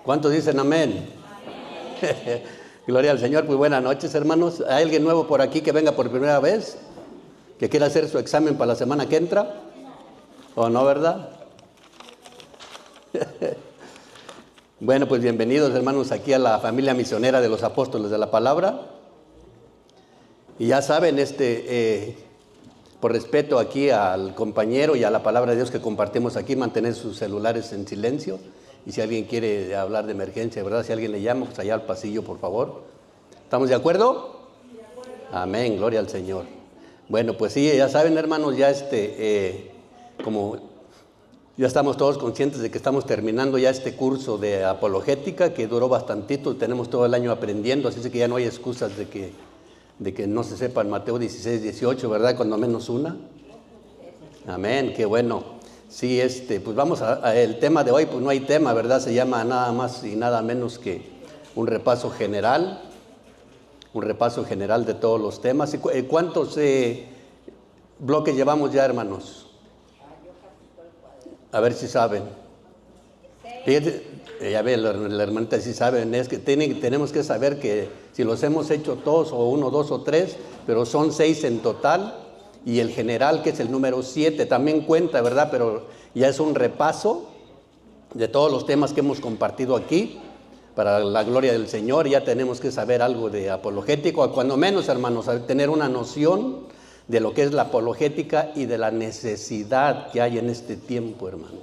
¿Cuántos dicen amén? Gloria al Señor. Muy buenas noches, hermanos. ¿Hay alguien nuevo por aquí que venga por primera vez? ¿Que quiera hacer su examen para la semana que entra? ¿O no, verdad? Bueno, pues bienvenidos, hermanos, aquí a la familia misionera de los apóstoles de la palabra. Y ya saben, por respeto aquí al compañero y a la palabra de Dios que compartimos aquí, mantener sus celulares en silencio. Y si alguien quiere hablar de emergencia, ¿verdad? Si alguien le llama, pues allá al pasillo, por favor. ¿Estamos de acuerdo? De acuerdo. Amén, gloria al Señor. Bueno, pues sí, ya saben, hermanos, ya como ya estamos todos conscientes de que estamos terminando ya este curso de apologética que duró bastantito, tenemos todo el año aprendiendo, así que ya no hay excusas de que no se sepan Mateo 16, 18, ¿verdad? Cuando menos una. Amén, qué bueno. Sí, pues vamos el tema de hoy, pues no hay tema, ¿verdad? Se llama nada más y nada menos que un repaso general de todos los temas. ¿Cuántos bloques llevamos ya, hermanos? A ver si saben. Fíjate, ya ve, la hermanita sí saben, es que tenemos que saber que si los hemos hecho todos, o 1, 2 o 3, pero son 6 en total, y el general, que es el número 7, también cuenta, ¿verdad? Pero ya es un repaso de todos los temas que hemos compartido aquí, para la gloria del Señor. Ya tenemos que saber algo de apologético, cuando menos, hermanos, tener una noción de lo que es la apologética y de la necesidad que hay en este tiempo, hermanos.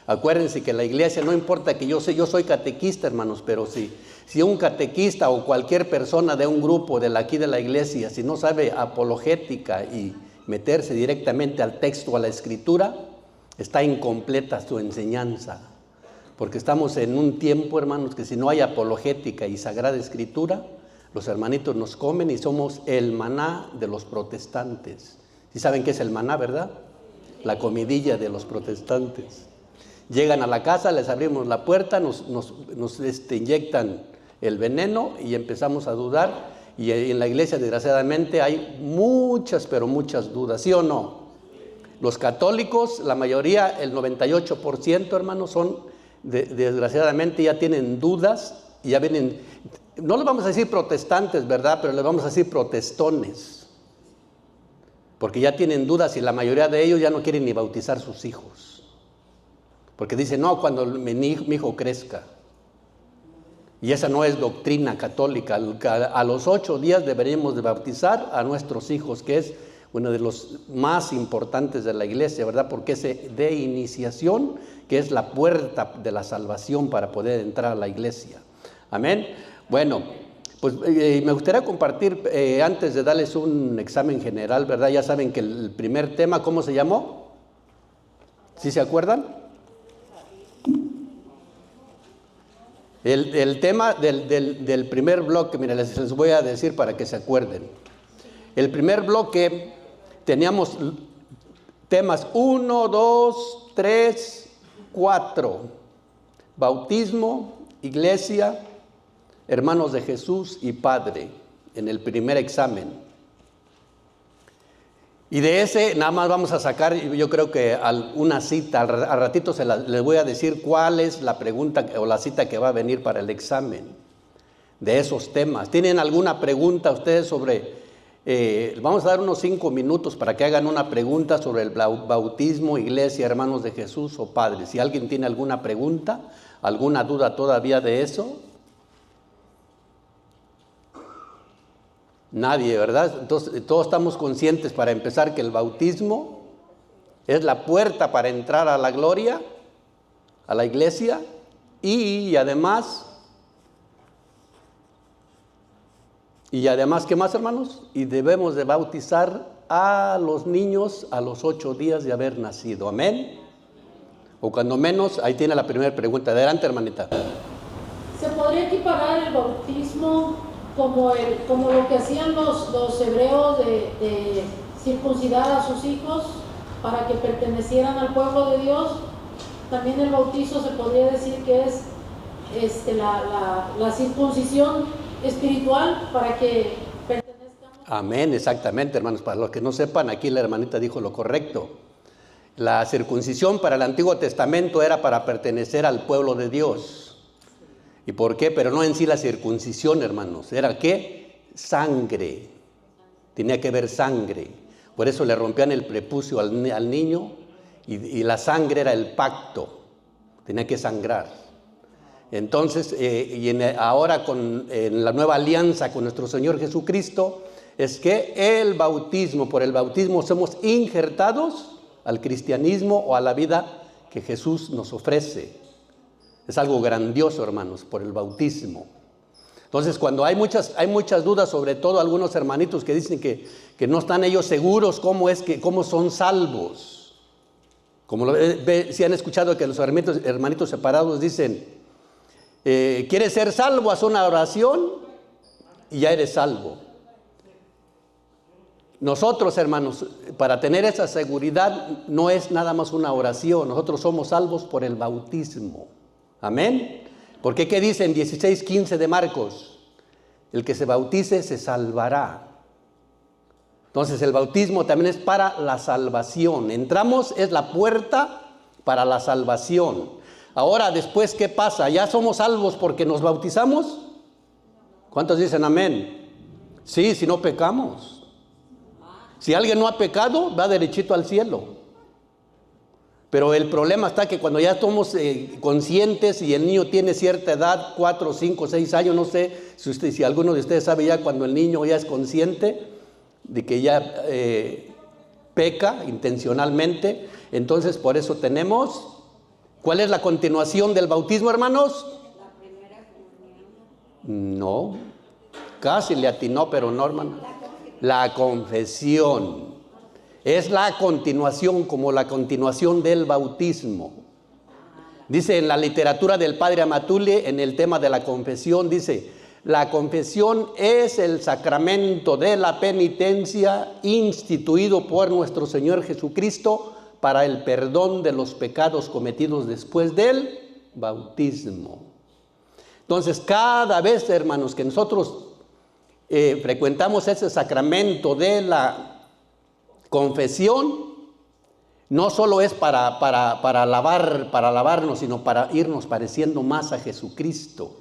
Acuérdense que la iglesia, no importa que yo soy catequista, hermanos, pero si un catequista o cualquier persona de un grupo aquí de la iglesia, si no sabe apologética y meterse directamente al texto, a la escritura, está incompleta su enseñanza. Porque estamos en un tiempo, hermanos, que si no hay apologética y sagrada escritura, los hermanitos nos comen y somos el maná de los protestantes. ¿Sí saben qué es el maná, verdad? La comidilla de los protestantes. Llegan a la casa, les abrimos la puerta, nos inyectan el veneno y empezamos a dudar. Y en la iglesia, desgraciadamente, hay muchas, pero muchas dudas, ¿sí o no? Los católicos, la mayoría, el 98%, hermanos, desgraciadamente ya tienen dudas y ya vienen, no les vamos a decir protestantes, ¿verdad? Pero les vamos a decir protestones. Porque ya tienen dudas y la mayoría de ellos ya no quieren ni bautizar sus hijos. Porque dicen, no, cuando mi hijo crezca. Y esa no es doctrina católica. A los 8 días deberíamos de bautizar a nuestros hijos, que es uno de los más importantes de la iglesia, ¿verdad? Porque es de iniciación, que es la puerta de la salvación para poder entrar a la iglesia. Amén. Bueno, pues me gustaría compartir, antes de darles un examen general, ¿verdad? Ya saben que el primer tema, ¿cómo se llamó? ¿Sí se acuerdan? El tema del primer bloque, miren, les voy a decir para que se acuerden. El primer bloque teníamos temas 1, 2, 3, 4. Bautismo, iglesia, hermanos de Jesús y Padre, en el primer examen. Y de ese nada más vamos a sacar, yo creo que una cita, al ratito les voy a decir cuál es la pregunta o la cita que va a venir para el examen de esos temas. ¿Tienen alguna pregunta ustedes sobre, vamos a dar unos 5 minutos para que hagan una pregunta sobre el bautismo, iglesia, hermanos de Jesús o Padre? Si alguien tiene alguna pregunta, alguna duda todavía de eso. Nadie, ¿verdad? Entonces, todos estamos conscientes para empezar que el bautismo es la puerta para entrar a la gloria, a la iglesia, y además, ¿qué más, hermanos? Y debemos de bautizar a los niños a los 8 días de haber nacido. ¿Amén? O cuando menos, ahí tiene la primera pregunta. Adelante, hermanita. ¿Se podría equiparar el bautismo como lo que hacían los hebreos de circuncidar a sus hijos para que pertenecieran al pueblo de Dios? También el bautizo se podría decir que es la circuncisión espiritual para que pertenezcamos. Amén, exactamente, hermanos. Para los que no sepan, aquí la hermanita dijo lo correcto. La circuncisión para el Antiguo Testamento era para pertenecer al pueblo de Dios. ¿Y por qué? Pero no en sí la circuncisión, hermanos. ¿Era qué? Sangre. Tenía que ver sangre. Por eso le rompían el prepucio al niño y la sangre era el pacto. Tenía que sangrar. Entonces, ahora en la nueva alianza con nuestro Señor Jesucristo, es que por el bautismo somos injertados al cristianismo o a la vida que Jesús nos ofrece. Es algo grandioso, hermanos, por el bautismo. Entonces, cuando hay muchas dudas, sobre todo algunos hermanitos que dicen que no están ellos seguros cómo son salvos. Si han escuchado que los hermanitos separados dicen, ¿quieres ser salvo? Haz una oración y ya eres salvo. Nosotros, hermanos, para tener esa seguridad no es nada más una oración. Nosotros somos salvos por el bautismo. Amén. Porque ¿qué dice en 16:15 de Marcos? El que se bautice se salvará. Entonces el bautismo también es para la salvación. Entramos, es la puerta para la salvación. Ahora, después, ¿qué pasa? ¿Ya somos salvos porque nos bautizamos? ¿Cuántos dicen amén? Sí, si no pecamos. Si alguien no ha pecado, va derechito al cielo. Pero el problema está que cuando ya somos conscientes y el niño tiene cierta edad, 4, 5, 6 años, no sé si alguno de ustedes sabe ya cuando el niño ya es consciente de que ya peca intencionalmente, entonces por eso tenemos, ¿cuál es la continuación del bautismo, hermanos? La primera comunión. No, casi le atinó, pero no, hermano. La confesión. Es la continuación, como la continuación del bautismo. Dice en la literatura del padre Amatule, en el tema de la confesión, dice, la confesión es el sacramento de la penitencia instituido por nuestro Señor Jesucristo para el perdón de los pecados cometidos después del bautismo. Entonces, cada vez, hermanos, que nosotros frecuentamos ese sacramento de la confesión, no solo es para lavarnos, sino para irnos pareciendo más a Jesucristo.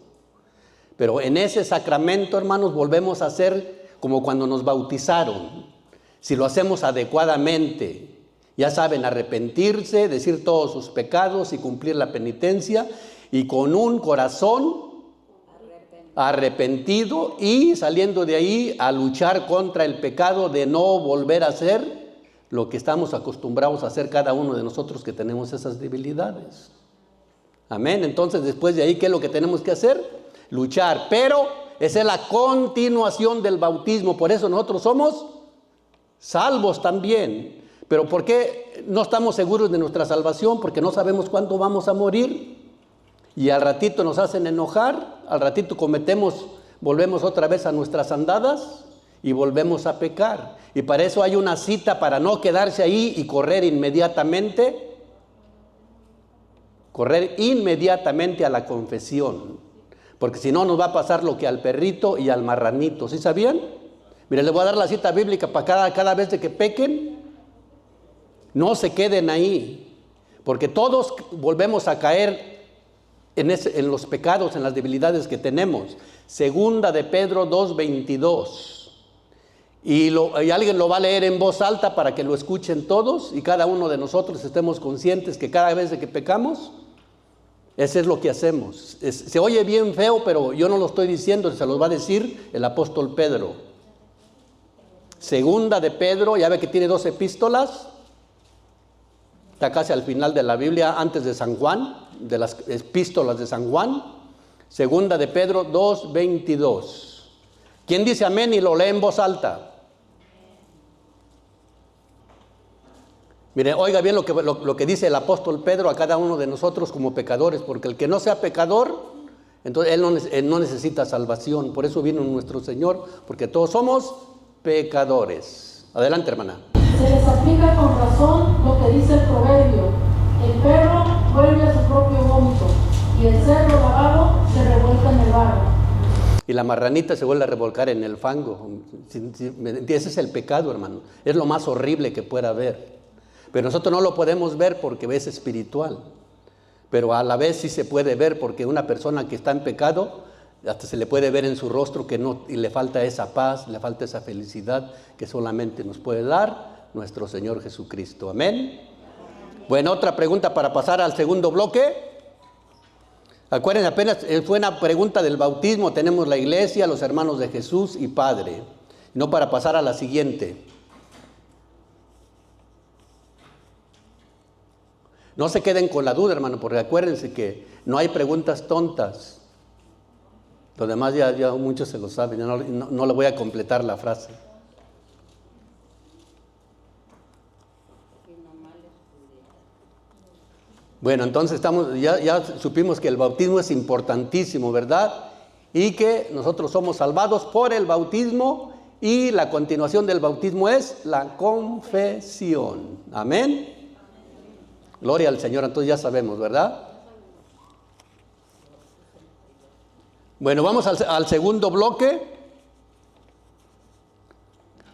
Pero en ese sacramento, hermanos, volvemos a ser como cuando nos bautizaron. Si lo hacemos adecuadamente, ya saben, arrepentirse, decir todos sus pecados y cumplir la penitencia, y con un corazón arrepentido y saliendo de ahí a luchar contra el pecado de no volver a hacer lo que estamos acostumbrados a hacer cada uno de nosotros que tenemos esas debilidades. Amén. Entonces, después de ahí, ¿qué es lo que tenemos que hacer? Luchar. Pero esa es la continuación del bautismo. Por eso nosotros somos salvos también. Pero ¿por qué no estamos seguros de nuestra salvación? Porque no sabemos cuándo vamos a morir. Y al ratito nos hacen enojar, al ratito volvemos otra vez a nuestras andadas y volvemos a pecar. Y para eso hay una cita para no quedarse ahí y correr inmediatamente a la confesión. Porque si no nos va a pasar lo que al perrito y al marranito. ¿Sí sabían? Miren, les voy a dar la cita bíblica para cada vez de que pequen, no se queden ahí. Porque todos volvemos a caer en los pecados, en las debilidades que tenemos. Segunda de Pedro 2:22. Y alguien lo va a leer en voz alta para que lo escuchen todos y cada uno de nosotros estemos conscientes que cada vez que pecamos, eso es lo que hacemos. Se oye bien feo, pero yo no lo estoy diciendo, se los va a decir el apóstol Pedro. Segunda de Pedro, ya ve que tiene 2 epístolas. Está casi al final de la Biblia, antes de San Juan, de las epístolas de San Juan. Segunda de Pedro 2:22. ¿Quién dice amén y lo lee en voz alta? Mire, oiga bien lo que dice el apóstol Pedro a cada uno de nosotros como pecadores, porque el que no sea pecador, entonces él no necesita salvación. Por eso vino nuestro Señor, porque todos somos pecadores. Adelante, hermana. Se les aplica con razón lo que dice el proverbio: el perro vuelve a su propio vómito y el cerdo lavado se revuelca en el barro. Y la marranita se vuelve a revolcar en el fango. Ese es el pecado, hermano. Es lo más horrible que pueda haber. Pero nosotros no lo podemos ver porque es espiritual. pero a la vez sí se puede ver, porque una persona que está en pecado, hasta se le puede ver en su rostro que no, y le falta esa paz, le falta esa felicidad que solamente nos puede dar nuestro Señor Jesucristo. Amén. Bueno, otra pregunta para pasar al segundo bloque. Acuérdense, apenas fue una pregunta del bautismo, tenemos la iglesia, los hermanos de Jesús y Padre. No, para pasar a la siguiente. No se queden con la duda, hermano, porque acuérdense que no hay preguntas tontas. Lo demás ya muchos se lo saben, no le voy a completar la frase. Bueno, entonces ya supimos que el bautismo es importantísimo, ¿verdad? Y que nosotros somos salvados por el bautismo, y la continuación del bautismo es la confesión. Amén. Gloria al Señor, entonces ya sabemos, ¿verdad? Bueno, vamos al segundo bloque.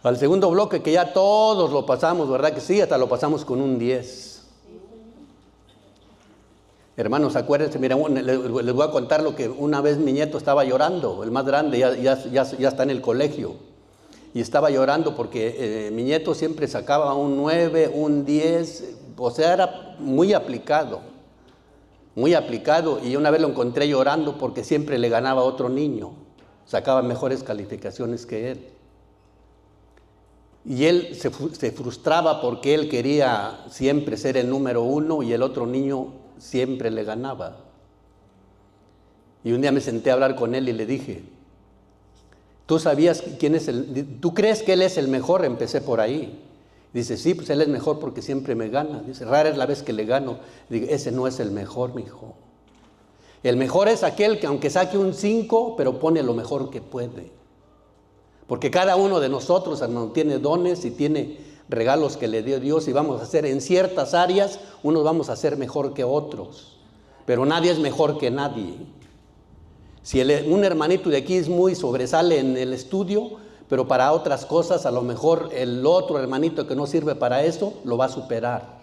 Al segundo bloque, que ya todos lo pasamos, ¿verdad que sí? Hasta lo pasamos con un 10. Hermanos, acuérdense, mira, les voy a contar lo que una vez mi nieto estaba llorando, el más grande, ya está en el colegio, y estaba llorando porque mi nieto siempre sacaba un 9, un 10, o sea, era muy aplicado, y una vez lo encontré llorando porque siempre le ganaba a otro niño, sacaba mejores calificaciones que él. Y él se frustraba porque él quería siempre ser el número 1 y el otro niño siempre le ganaba. Y un día me senté a hablar con él y le dije, ¿tú sabías quién es tú crees que él es el mejor? Empecé por ahí. Dice, sí, pues él es mejor porque siempre me gana. Dice, rara es la vez que le gano. Digo, ese no es el mejor, mijo. El mejor es aquel que aunque saque un 5, pero pone lo mejor que puede. Porque cada uno de nosotros, hermano, tiene dones y tiene regalos que le dio Dios, y vamos a hacer en ciertas áreas, unos vamos a ser mejor que otros, pero nadie es mejor que nadie. Si un hermanito de aquí sobresale en el estudio, pero para otras cosas a lo mejor el otro hermanito que no sirve para eso lo va a superar.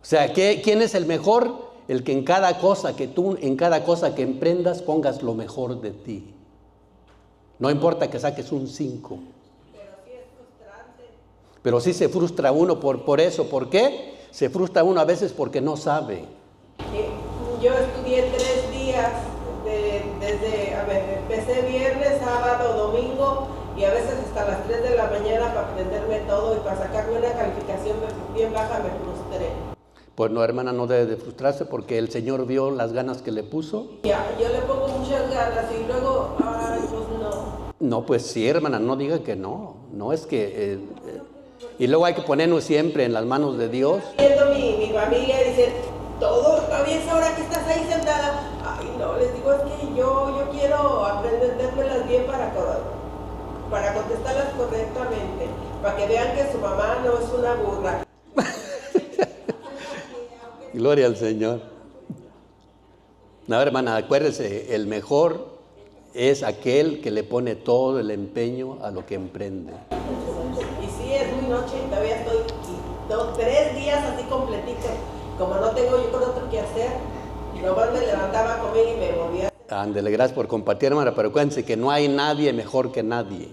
O sea, ¿quién es el mejor? El que en cada cosa que emprendas pongas lo mejor de ti. No importa que saques un 5. Pero sí se frustra uno por eso. ¿Por qué? Se frustra uno a veces porque no sabe. Yo estudié 3 días, empecé viernes, sábado, domingo, y a veces hasta las 3 de la mañana para aprenderme todo, y para sacarme una calificación bien baja me frustré. Pues no, hermana, no debe de frustrarse, porque el Señor vio las ganas que le puso. Yo le pongo muchas ganas y luego, pues no. No, pues sí, hermana, no diga que no. No es que... y luego hay que ponernos siempre en las manos de Dios. Viendo mi familia, dicen, todavía es ahora que estás ahí sentada. Ay, no, les digo, es que yo quiero aprendérmelas bien para contestarlas correctamente, para que vean que su mamá no es una burra. Gloria al Señor. No, hermana, acuérdese, el mejor es aquel que le pone todo el empeño a lo que emprende. Y sí, es muy noche y todavía estoy 3 días así completitos. Como no tengo yo con otro que hacer, nomás me levantaba a comer y me volvía. Ándele, gracias por compartir, hermana, pero acuérdense que no hay nadie mejor que nadie.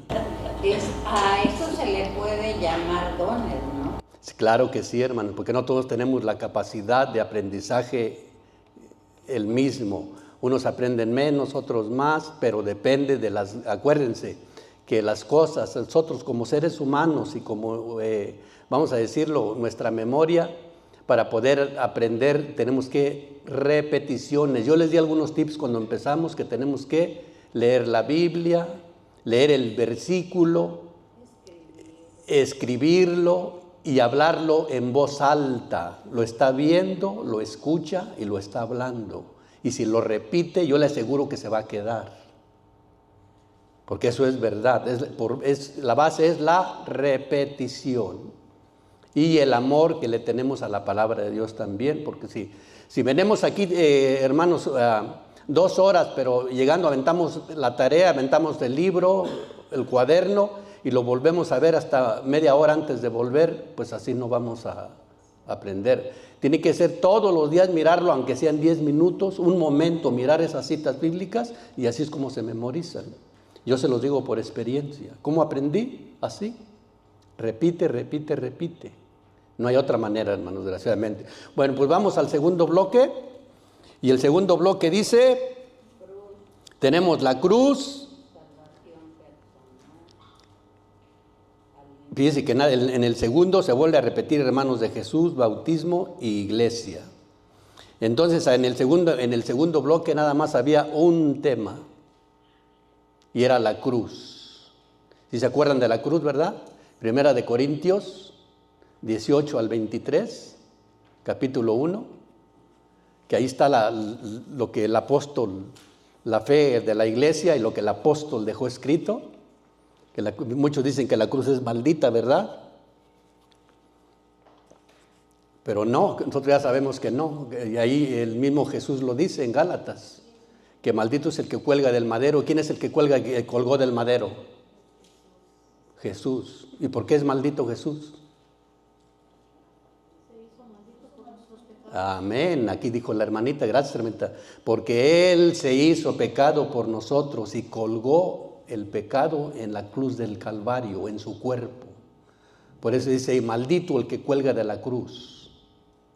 A eso se le puede llamar dones, ¿no? Sí, claro que sí, hermano, porque no todos tenemos la capacidad de aprendizaje el mismo. Unos aprenden menos, otros más, pero depende de acuérdense que las cosas, nosotros como seres humanos y como, vamos a decirlo, nuestra memoria, para poder aprender tenemos que repeticiones. Yo les di algunos tips cuando empezamos, que tenemos que leer la Biblia, leer el versículo, escribirlo y hablarlo en voz alta. Lo está viendo, lo escucha y lo está hablando. Y si lo repite, yo le aseguro que se va a quedar. Porque eso es verdad. La base es la repetición. Y el amor que le tenemos a la palabra de Dios también. Porque si venimos aquí, hermanos, 2 horas, pero llegando aventamos la tarea, aventamos el libro, el cuaderno, y lo volvemos a ver hasta media hora antes de volver, pues así no vamos a aprender. Tiene que ser todos los días mirarlo, aunque sean 10 minutos, un momento, mirar esas citas bíblicas, y así es como se memorizan. Yo se los digo por experiencia. ¿Cómo aprendí? Así. Repite, repite, repite. No hay otra manera, hermanos, desgraciadamente. Bueno, pues vamos al segundo bloque. Y el segundo bloque dice, tenemos la cruz. Fíjense que en el segundo se vuelve a repetir, hermanos de Jesús, bautismo y iglesia. Entonces en el segundo bloque nada más había un tema, y era la cruz. Si se acuerdan de la cruz, ¿verdad? Primera de Corintios 18 al 23, capítulo 1, que ahí está lo que el apóstol, la fe de la iglesia y lo que el apóstol dejó escrito. Que muchos dicen que la cruz es maldita, ¿verdad? Pero no, nosotros ya sabemos que no. Y ahí el mismo Jesús lo dice en Gálatas, que maldito es el que cuelga del madero. ¿Quién es el que colgó del madero? Jesús. ¿Y por qué es maldito Jesús? Amén. Aquí dijo la hermanita, gracias hermanita. Porque Él se hizo pecado por nosotros y colgó el pecado en la cruz del Calvario, en su cuerpo. Por eso dice, y maldito el que cuelga de la cruz.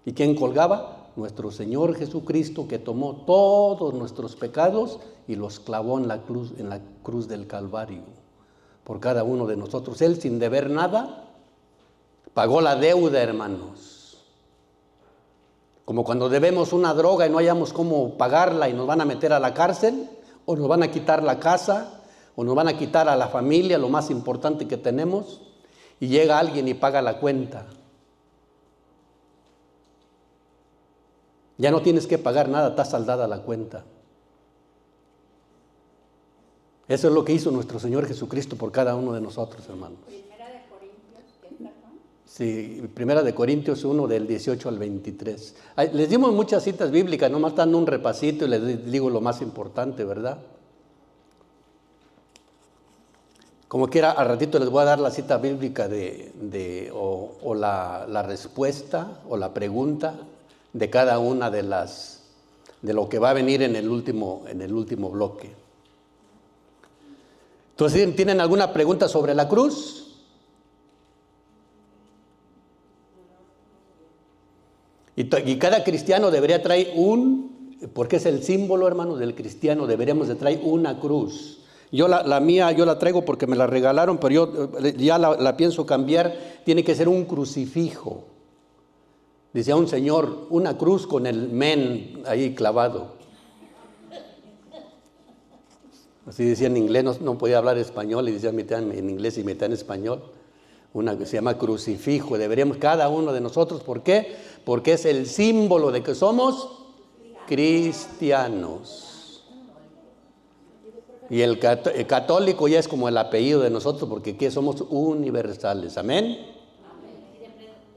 ¿Y quién colgaba? Nuestro Señor Jesucristo, que tomó todos nuestros pecados y los clavó en la cruz del Calvario, por cada uno de nosotros. Él, sin deber nada, pagó la deuda, hermanos. Como cuando debemos una droga y no hayamos cómo pagarla y nos van a meter a la cárcel, o nos van a quitar la casa, o nos van a quitar a la familia, lo más importante que tenemos, y llega alguien y paga la cuenta. Ya no tienes que pagar nada, está saldada la cuenta. Eso es lo que hizo nuestro Señor Jesucristo por cada uno de nosotros, hermanos. Primera de Corintios, ¿qué perdón? Sí, Primera de Corintios 1, del 18 al 23. Les dimos muchas citas bíblicas, nomás dando un repasito y les digo lo más importante, ¿verdad? Como quiera, al ratito les voy a dar la cita bíblica o la respuesta o la pregunta de cada una de lo que va a venir en el último bloque. Entonces, ¿tienen alguna pregunta sobre la cruz? Y cada cristiano debería traer porque es el símbolo, hermanos, del cristiano, deberíamos de traer una cruz. Yo la mía, yo la traigo porque me la regalaron, pero yo ya la pienso cambiar. Tiene que ser un crucifijo. Decía un señor, una cruz con el men ahí clavado. Así decía en inglés, no podía hablar español, y decía mitad en inglés y mitad en español. Una que se llama crucifijo. Deberíamos cada uno de nosotros, ¿por qué? Porque es el símbolo de que somos cristianos. Y el católico ya es como el apellido de nosotros, porque aquí somos universales. Amén. Y de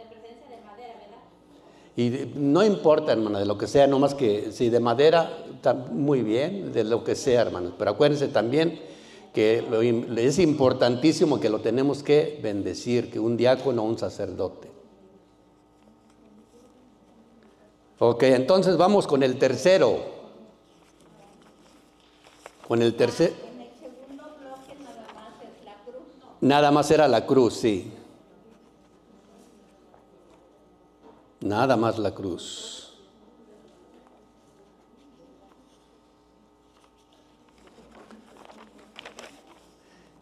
presencia de madera, ¿verdad? Y no importa, hermana, de lo que sea, nomás que si de madera, está muy bien, de lo que sea, hermanos. Pero acuérdense también que es importantísimo que lo tenemos que bendecir, que un diácono o un sacerdote. Ok, entonces vamos con el tercero. En el segundo bloque nada más es la cruz, ¿no? Nada más era la cruz, sí. Nada más la cruz.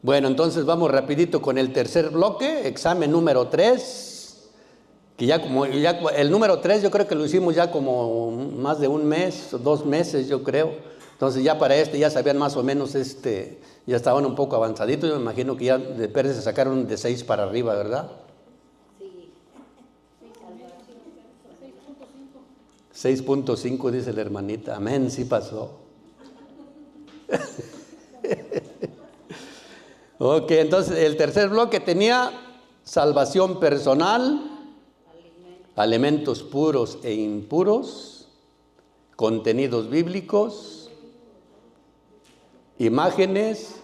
Bueno, entonces vamos rapidito con el tercer bloque, examen número 3, que ya el número 3 yo creo que lo hicimos ya como más de un mes, 2 meses yo creo. Entonces ya para ya sabían más o menos, ya estaban un poco avanzaditos. Yo me imagino que ya de Pérez se sacaron de 6 para arriba, ¿verdad? Sí. 6.5 dice la hermanita. Amén, sí pasó. Ok, entonces el tercer bloque tenía salvación personal, alimentos puros e impuros, contenidos bíblicos, imágenes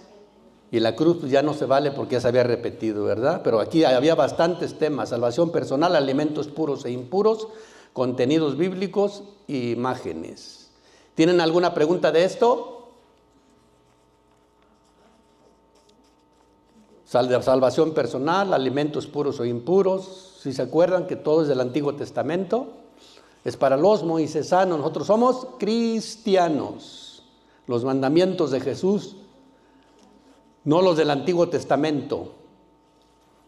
Y la cruz pues, ya no se vale porque ya se había repetido, ¿verdad? Pero aquí había bastantes temas: salvación personal, alimentos puros e impuros, contenidos bíblicos e imágenes. ¿Tienen alguna pregunta de esto? Salvación personal, alimentos puros o impuros. Si se acuerdan que todo es del Antiguo Testamento, es para los moisesanos. Nosotros somos cristianos. Los mandamientos de Jesús, no los del Antiguo Testamento.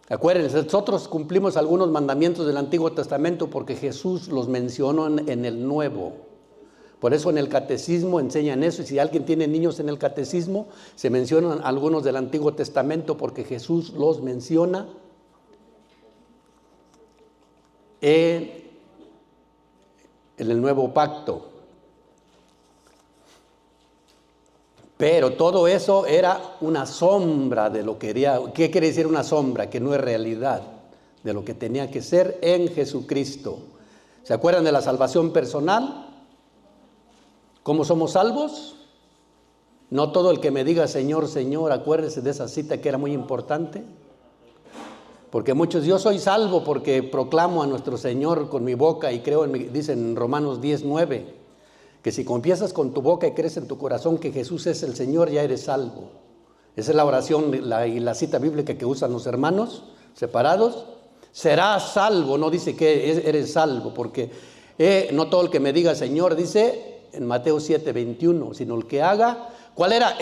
Acuérdense, nosotros cumplimos algunos mandamientos del Antiguo Testamento porque Jesús los mencionó en el Nuevo. Por eso en el catecismo enseñan eso, y si alguien tiene niños en el catecismo, se mencionan algunos del Antiguo Testamento porque Jesús los menciona en el Nuevo Pacto. Pero todo eso era una sombra de lo que quería. ¿Qué quiere decir una sombra? Que no es realidad de lo que tenía que ser en Jesucristo. ¿Se acuerdan de la salvación personal? ¿Cómo somos salvos? No todo el que me diga Señor, Señor, acuérdese de esa cita que era muy importante. Porque muchos, yo soy salvo porque proclamo a nuestro Señor con mi boca y creo dice en Romanos 10:9, que si confiesas con tu boca y crees en tu corazón que Jesús es el Señor, ya eres salvo. Esa es la oración y la cita bíblica que usan los hermanos separados. Serás salvo, no dice que eres salvo, porque no todo el que me diga Señor, dice en Mateo 7:21, sino el que haga. ¿Cuál era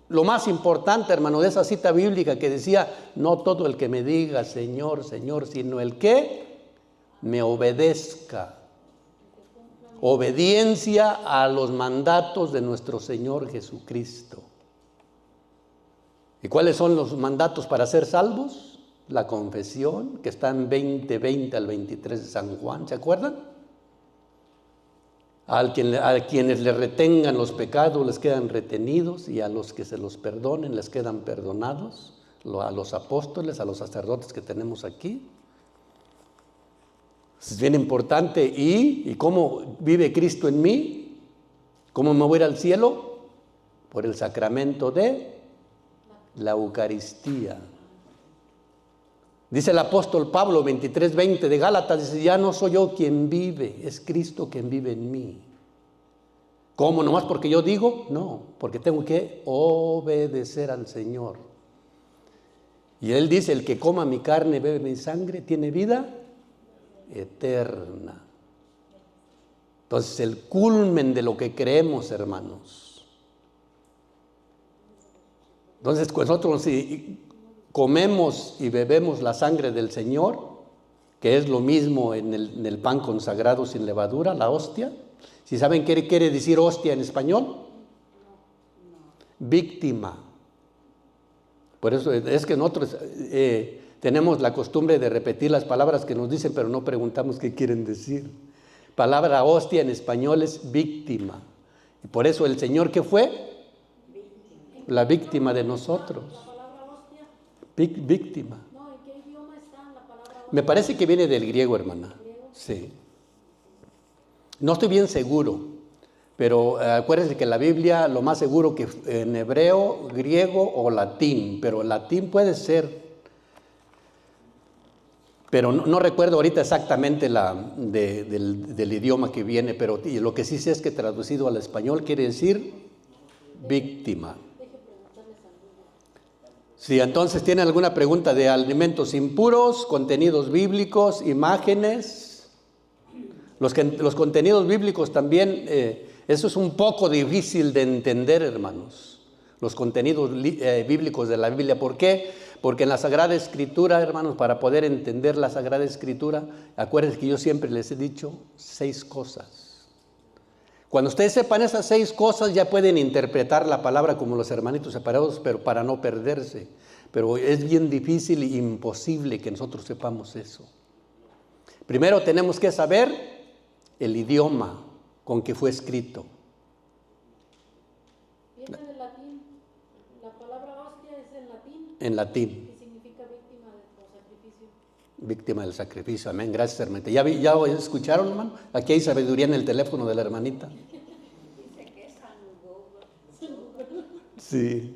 lo más importante, hermano, de esa cita bíblica que decía, no todo el que me diga Señor, Señor, sino el que me obedezca? Obediencia a los mandatos de nuestro Señor Jesucristo. ¿Y cuáles son los mandatos para ser salvos? La confesión, que está en 20 al 23 de San Juan, ¿se acuerdan? A quienes le retengan los pecados les quedan retenidos, y a los que se los perdonen les quedan perdonados. A los apóstoles, a los sacerdotes que tenemos aquí. Es bien importante. ¿Y cómo vive Cristo en mí? ¿Cómo me voy a ir al cielo? Por el sacramento de la Eucaristía. Dice el apóstol Pablo, 23:20 de Gálatas, dice, ya no soy yo quien vive, es Cristo quien vive en mí. ¿Cómo? ¿Nomás porque yo digo? No, porque tengo que obedecer al Señor. Y Él dice, el que coma mi carne, bebe mi sangre, tiene vida eterna. Entonces, el culmen de lo que creemos, hermanos. Entonces, nosotros si comemos y bebemos la sangre del Señor, que es lo mismo en el pan consagrado sin levadura, la hostia. ¿Sí saben qué quiere decir hostia en español? Víctima. Por eso es que nosotros tenemos la costumbre de repetir las palabras que nos dicen, pero no preguntamos qué quieren decir. Palabra hostia en español es víctima. Y por eso el Señor, ¿qué fue? La víctima de nosotros. Víctima. No, ¿en qué idioma está la palabra hostia? Me parece que viene del griego, hermana. Sí. No estoy bien seguro, pero acuérdense que la Biblia, lo más seguro que en hebreo, griego o latín, pero latín puede ser, pero no recuerdo ahorita exactamente del idioma que viene, pero lo que sí sé es que traducido al español quiere decir víctima. Si entonces tienen alguna pregunta de alimentos impuros, contenidos bíblicos, imágenes, los contenidos bíblicos también, eso es un poco difícil de entender, hermanos, los contenidos bíblicos de la Biblia. ¿Por qué? Porque en la Sagrada Escritura, hermanos, para poder entender la Sagrada Escritura, acuérdense que yo siempre les he dicho 6 cosas. Cuando ustedes sepan esas 6 cosas, ya pueden interpretar la palabra como los hermanitos separados, pero para no perderse. Pero es bien difícil e imposible que nosotros sepamos eso. Primero tenemos que saber el idioma con que fue escrito. Viene del latín. La palabra hostia es en latín. En latín. Y significa víctima del sacrificio. Víctima del sacrificio, amén. Gracias, hermanita. ¿Ya escucharon, hermano? Aquí hay sabiduría en el teléfono de la hermanita. Dice que es San Google. Sí.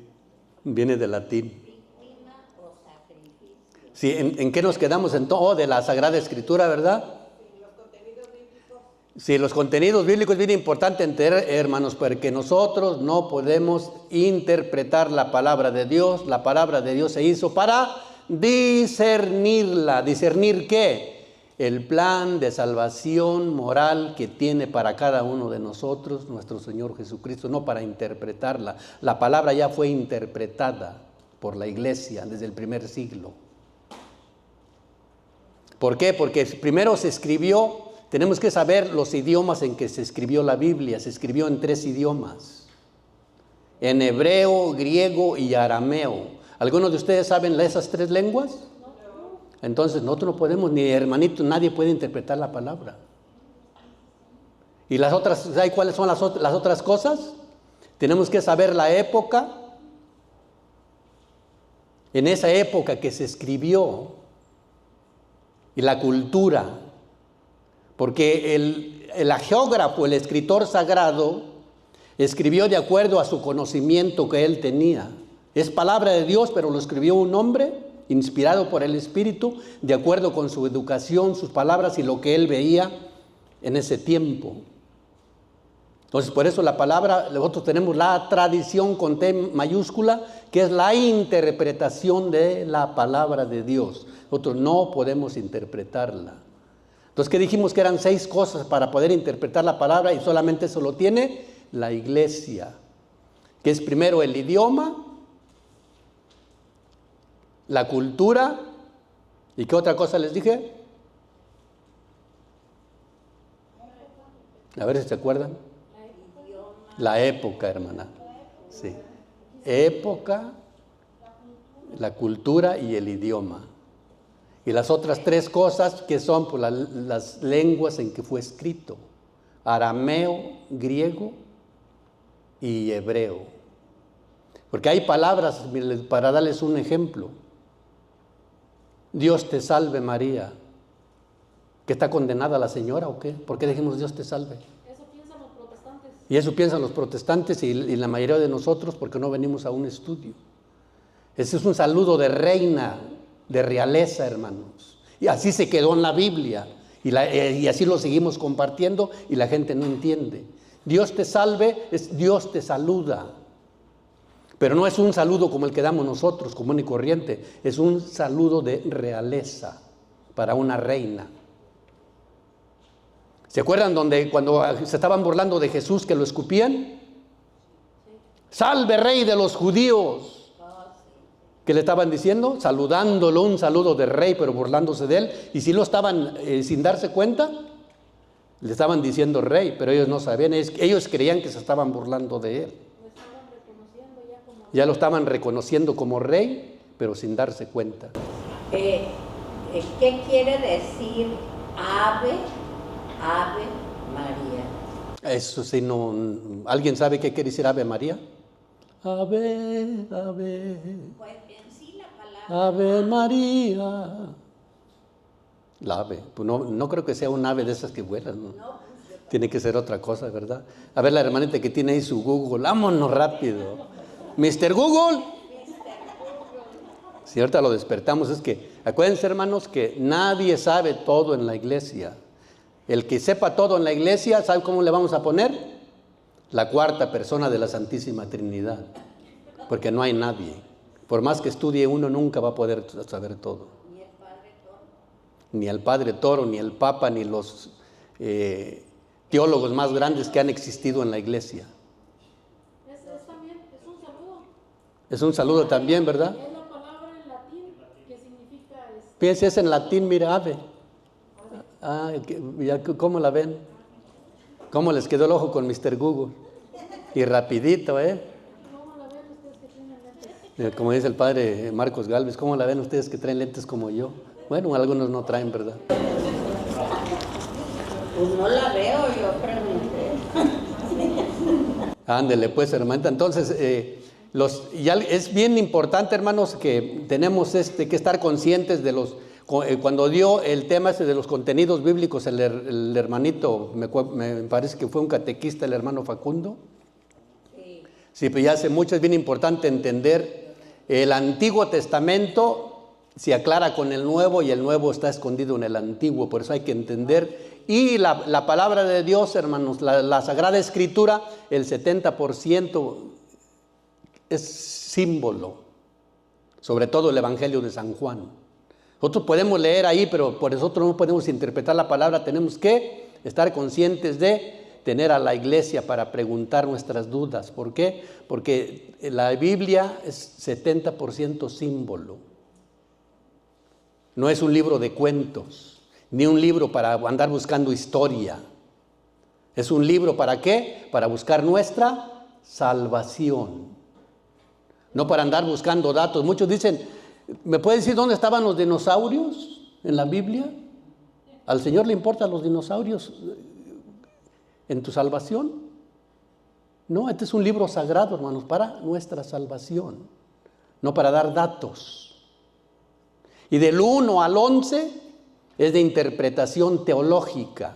Viene del latín. Víctima o sacrificio. Sí, ¿en qué nos quedamos? De la Sagrada Escritura, ¿verdad? Sí, los contenidos bíblicos es bien importante entender, hermanos, porque nosotros no podemos interpretar la palabra de Dios. La palabra de Dios se hizo para discernirla. ¿Discernir qué? El plan de salvación moral que tiene para cada uno de nosotros nuestro Señor Jesucristo, no para interpretarla. La palabra ya fue interpretada por la iglesia desde el primer siglo. ¿Por qué? Porque primero se escribió. Tenemos que saber los idiomas en que se escribió la Biblia. Se escribió en 3 idiomas. En hebreo, griego y arameo. ¿Algunos de ustedes saben esas 3 lenguas? Entonces nosotros no podemos, ni hermanito, nadie puede interpretar la palabra. Y las otras, ¿sabe cuáles son las otras cosas? Tenemos que saber la época. En esa época que se escribió. Y la cultura. Porque el geógrafo, el escritor sagrado, escribió de acuerdo a su conocimiento que él tenía. Es palabra de Dios, pero lo escribió un hombre inspirado por el Espíritu, de acuerdo con su educación, sus palabras y lo que él veía en ese tiempo. Entonces, por eso la palabra, nosotros tenemos la tradición con T mayúscula, que es la interpretación de la palabra de Dios. Nosotros no podemos interpretarla. Entonces, ¿qué dijimos? Que eran 6 cosas para poder interpretar la palabra y solamente eso lo tiene la iglesia. Que es primero el idioma, la cultura, ¿y qué otra cosa les dije? A ver si se acuerdan. La época, hermana. Sí. Época, la cultura y el idioma. Y las otras 3 cosas que son pues, las lenguas en que fue escrito. Arameo, griego y hebreo. Porque hay palabras, para darles un ejemplo. Dios te salve María. ¿Que está condenada la señora o qué? ¿Por qué dijimos Dios te salve? Eso piensan los protestantes. Y eso piensan los protestantes y la mayoría de nosotros porque no venimos a un estudio. Ese es un saludo de reina, de realeza, hermanos. Y así se quedó en la Biblia. Y así lo seguimos compartiendo y la gente no entiende. Dios te salve, es Dios te saluda. Pero no es un saludo como el que damos nosotros, común y corriente. Es un saludo de realeza para una reina. ¿Se acuerdan cuando se estaban burlando de Jesús que lo escupían? ¡Salve, rey de los judíos! ¿Qué le estaban diciendo? Saludándolo, un saludo de rey, pero burlándose de él. Y si lo estaban, sin darse cuenta, le estaban diciendo rey, pero ellos no sabían. Ellos creían que se estaban burlando de él. Ya lo estaban reconociendo como rey, pero sin darse cuenta. ¿Qué quiere decir Ave María? Eso sí, no. ¿Alguien sabe qué quiere decir Ave María? Ave, ave. Pues en sí la palabra Ave María. La ave. Pues no creo que sea un ave de esas que vuelan, ¿no? Tiene que ser otra cosa, ¿verdad? A ver la hermanita que tiene ahí su Google. Vámonos rápido. Mr. Google. Si ahorita lo despertamos, es que, acuérdense hermanos, que nadie sabe todo en la iglesia. El que sepa todo en la iglesia, ¿sabe cómo le vamos a poner? La 4ª persona de la Santísima Trinidad. Porque no hay nadie. Por más que estudie uno, nunca va a poder saber todo. ni el Padre Toro. Ni el Padre Toro, ni el Papa, ni los teólogos más grandes que han existido en la iglesia. Es también, es un saludo. Es un saludo también, ¿verdad? Es la palabra en latín que significa Piense, es en latín, mira, ave. ¿Cómo la ven? ¿Cómo les quedó el ojo con Mr. Google? Y rapidito, ¿Cómo la ven ustedes que tienen lentes? Como dice el padre Marcos Galvez, ¿cómo la ven ustedes que traen lentes como yo? Bueno, algunos no traen, ¿verdad? Pues no la veo, yo pregunté. Ándele pues, hermanita. Entonces, es bien importante, hermanos, que tenemos que estar conscientes de cuando dio el tema ese de los contenidos bíblicos, el hermanito, me parece que fue un catequista, el hermano Facundo. Sí, pero ya hace mucho, es bien importante entender el Antiguo Testamento se aclara con el Nuevo y el Nuevo está escondido en el Antiguo, por eso hay que entender. Y la palabra de Dios, hermanos, la Sagrada Escritura, el 70% es símbolo, sobre todo el Evangelio de San Juan. Nosotros podemos leer ahí, pero por nosotros no podemos interpretar la palabra, tenemos que estar conscientes de tener a la iglesia para preguntar nuestras dudas. ¿Por qué? Porque la Biblia es 70% símbolo. No es un libro de cuentos, ni un libro para andar buscando historia. Es un libro ¿para qué? Para buscar nuestra salvación. No para andar buscando datos. Muchos dicen, ¿me puede decir dónde estaban los dinosaurios en la Biblia? ¿Al Señor le importan los dinosaurios en tu salvación? No, este es un libro sagrado, hermanos, para nuestra salvación, no para dar datos. Y del 1 al 11 es de interpretación teológica,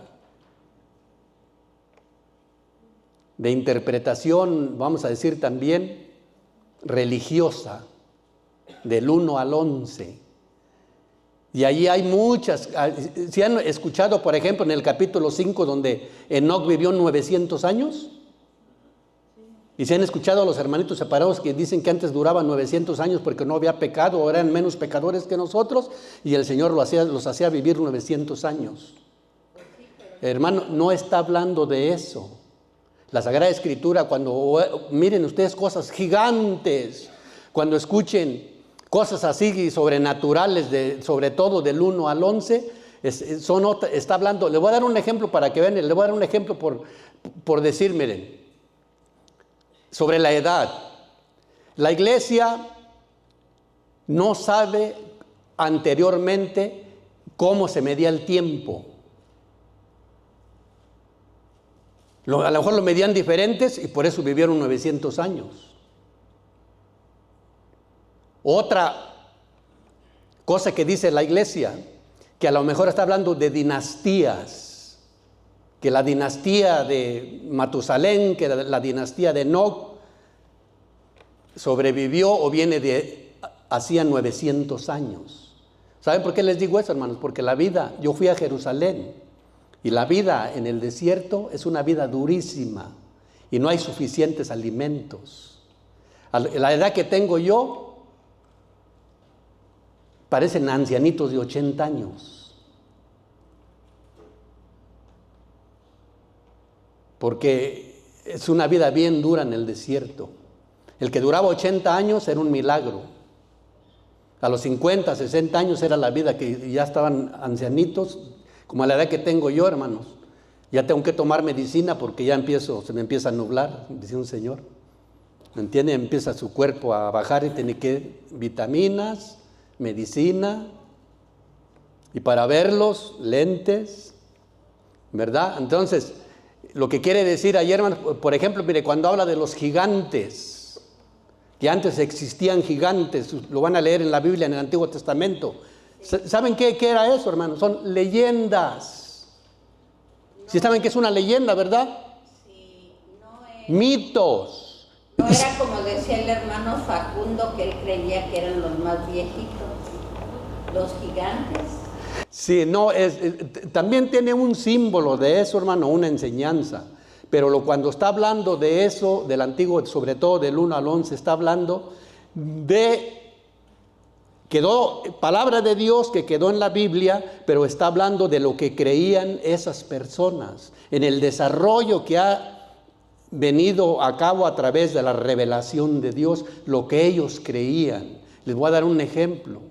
de interpretación, vamos a decir también, religiosa, del 1 al 11. Y allí hay muchas. ¿Se han escuchado, por ejemplo, en el capítulo 5, donde Enoc vivió 900 años? Y se han escuchado a los hermanitos separados que dicen que antes duraban 900 años porque no había pecado, o eran menos pecadores que nosotros, y el Señor los hacía vivir 900 años. Hermano, no está hablando de eso. La Sagrada Escritura, cuando miren ustedes cosas gigantes, cuando escuchen cosas así sobrenaturales, sobre todo del 1 al 11, está hablando. Le voy a dar un ejemplo para que vean, le voy a dar un ejemplo por decir, miren, sobre la edad. La iglesia no sabe anteriormente cómo se medía el tiempo. A lo mejor lo medían diferentes y por eso vivieron 900 años. Otra cosa que dice la iglesia, que a lo mejor está hablando de dinastías, que la dinastía de Matusalén, que la dinastía de Enoc sobrevivió o viene de hacía 900 años. ¿Saben por qué les digo eso, hermanos? Porque la vida, yo fui a Jerusalén y la vida en el desierto es una vida durísima y no hay suficientes alimentos. A la edad que tengo yo, parecen ancianitos de 80 años. Porque es una vida bien dura en el desierto. El que duraba 80 años era un milagro. A los 50, 60 años era la vida que ya estaban ancianitos, como a la edad que tengo yo, hermanos. Ya tengo que tomar medicina porque ya se me empieza a nublar, dice un señor. ¿Me entiende? Empieza su cuerpo a bajar y tiene que vitaminas, medicina, y para verlos, lentes, ¿verdad? Entonces, lo que quiere decir ayer, hermanos, por ejemplo, mire, cuando habla de los gigantes, que antes existían gigantes, lo van a leer en la Biblia, en el Antiguo Testamento. ¿Saben qué era eso, hermanos? Son leyendas. ¿Sí saben qué es una leyenda, verdad? Sí, mitos. No era como decía el hermano Facundo, que él creía que eran los más viejitos, los gigantes. Sí, no, también tiene un símbolo de eso, hermano, una enseñanza. Pero cuando está hablando de eso, del Antiguo, sobre todo del 1 al 11, está hablando quedó palabra de Dios que quedó en la Biblia, pero está hablando de lo que creían esas personas, en el desarrollo que ha venido a cabo a través de la revelación de Dios, lo que ellos creían. Les voy a dar un ejemplo.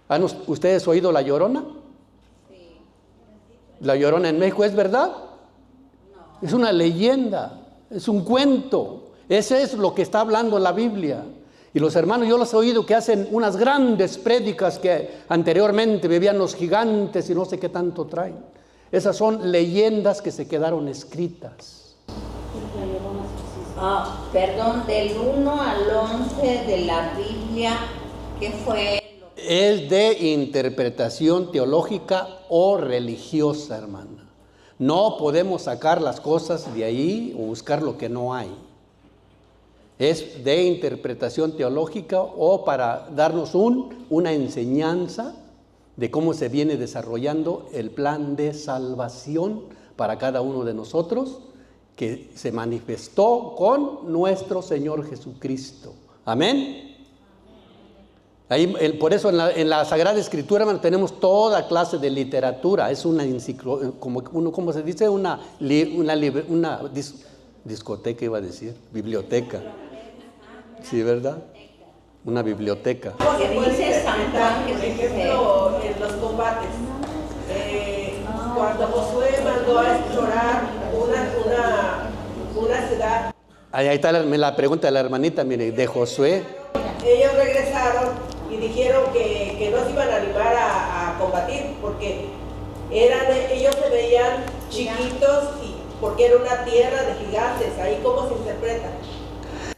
¿Han ustedes oído La Llorona? Sí. La Llorona en México, ¿es verdad? No. Es una leyenda, es un cuento. Ese es lo que está hablando la Biblia. Y los hermanos, yo los he oído que hacen unas grandes prédicas que anteriormente vivían los gigantes y no sé qué tanto traen. Esas son leyendas que se quedaron escritas. Perdón, del 1 al 11 de la Biblia, ¿qué fue? Es de interpretación teológica o religiosa, hermana. No podemos sacar las cosas de ahí o buscar lo que no hay. Es de interpretación teológica o para darnos una enseñanza de cómo se viene desarrollando el plan de salvación para cada uno de nosotros, que se manifestó con nuestro Señor Jesucristo. Amén. Ahí, por eso en la Sagrada Escritura, hermano, tenemos toda clase de literatura. Es una ¿cómo se dice? Una discoteca, iba a decir, biblioteca. Sí, ¿verdad? Una biblioteca. ¿Cómo se puede interpretar, por ejemplo, en los combates? Cuando Josué mandó a explorar una ciudad. Ahí está la pregunta de la hermanita, mire, de Josué. Ellos regresaron y dijeron que no se iban a animar a combatir porque ellos se veían chiquitos y porque era una tierra de gigantes. Ahí cómo se interpreta.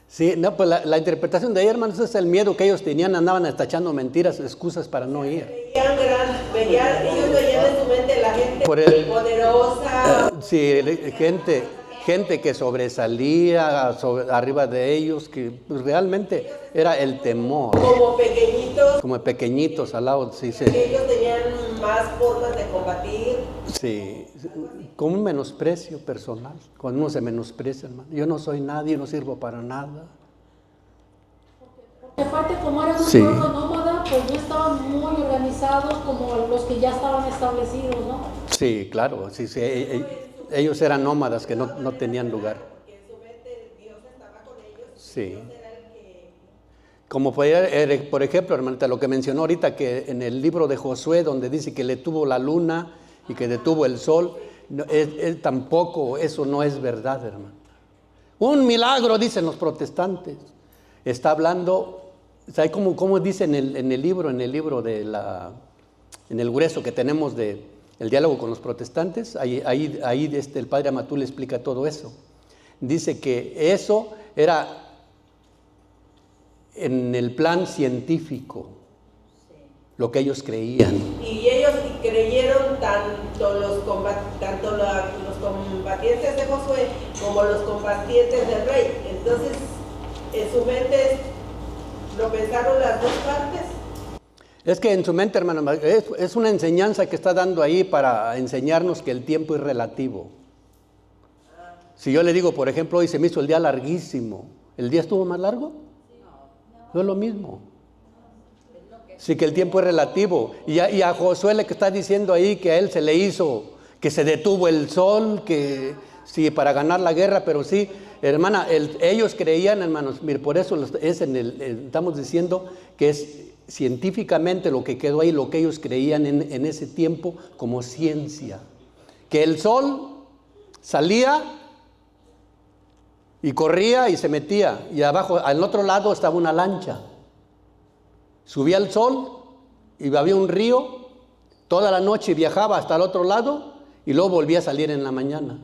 Sí, no, pues la interpretación de ahí, hermanos, es el miedo que ellos tenían, andaban hasta echando mentiras, excusas para no ir. Ellos veían en su mente la gente poderosa. Sí, gente que sobresalía arriba de ellos, que pues, realmente era el temor. Como pequeñitos al lado, sí. Ellos tenían más formas de combatir. Sí, con un menosprecio personal, cuando uno se menosprecia, hermano. Yo no soy nadie, no sirvo para nada. Porque aparte, como eran un pueblo nómada, pues no estaban muy organizados como los que ya estaban establecidos, ¿no? Sí, claro, sí. Ellos eran nómadas que no tenían lugar. Sí. Como por ejemplo, hermanita, lo que mencionó ahorita, que en el libro de Josué, donde dice que le tuvo la luna y que detuvo el sol, tampoco eso no es verdad, hermano. Un milagro, dicen los protestantes. Está hablando, ¿sabe cómo dice en el libro en el grueso que tenemos de el diálogo con los protestantes? Ahí el padre Amatú le explica todo eso. Dice que eso era en el plan científico, lo que ellos creían. Y ellos creyeron tanto los combatientes de Josué como los combatientes del rey. Entonces, en su mente lo pensaron las dos partes. Es que en su mente, hermano, es una enseñanza que está dando ahí para enseñarnos que el tiempo es relativo. Si yo le digo, por ejemplo, hoy se me hizo el día larguísimo, ¿el día estuvo más largo? No es lo mismo. Sí, que el tiempo es relativo. Y a Josué le que está diciendo ahí que a él se le hizo, que se detuvo el sol, que sí, para ganar la guerra, pero sí, hermana, ellos creían, hermanos, mire, por eso estamos diciendo que es científicamente lo que quedó ahí, lo que ellos creían en ese tiempo como ciencia. Que el sol salía y corría y se metía, y abajo, al otro lado estaba una lancha. Subía el sol y había un río, toda la noche viajaba hasta el otro lado y luego volvía a salir en la mañana.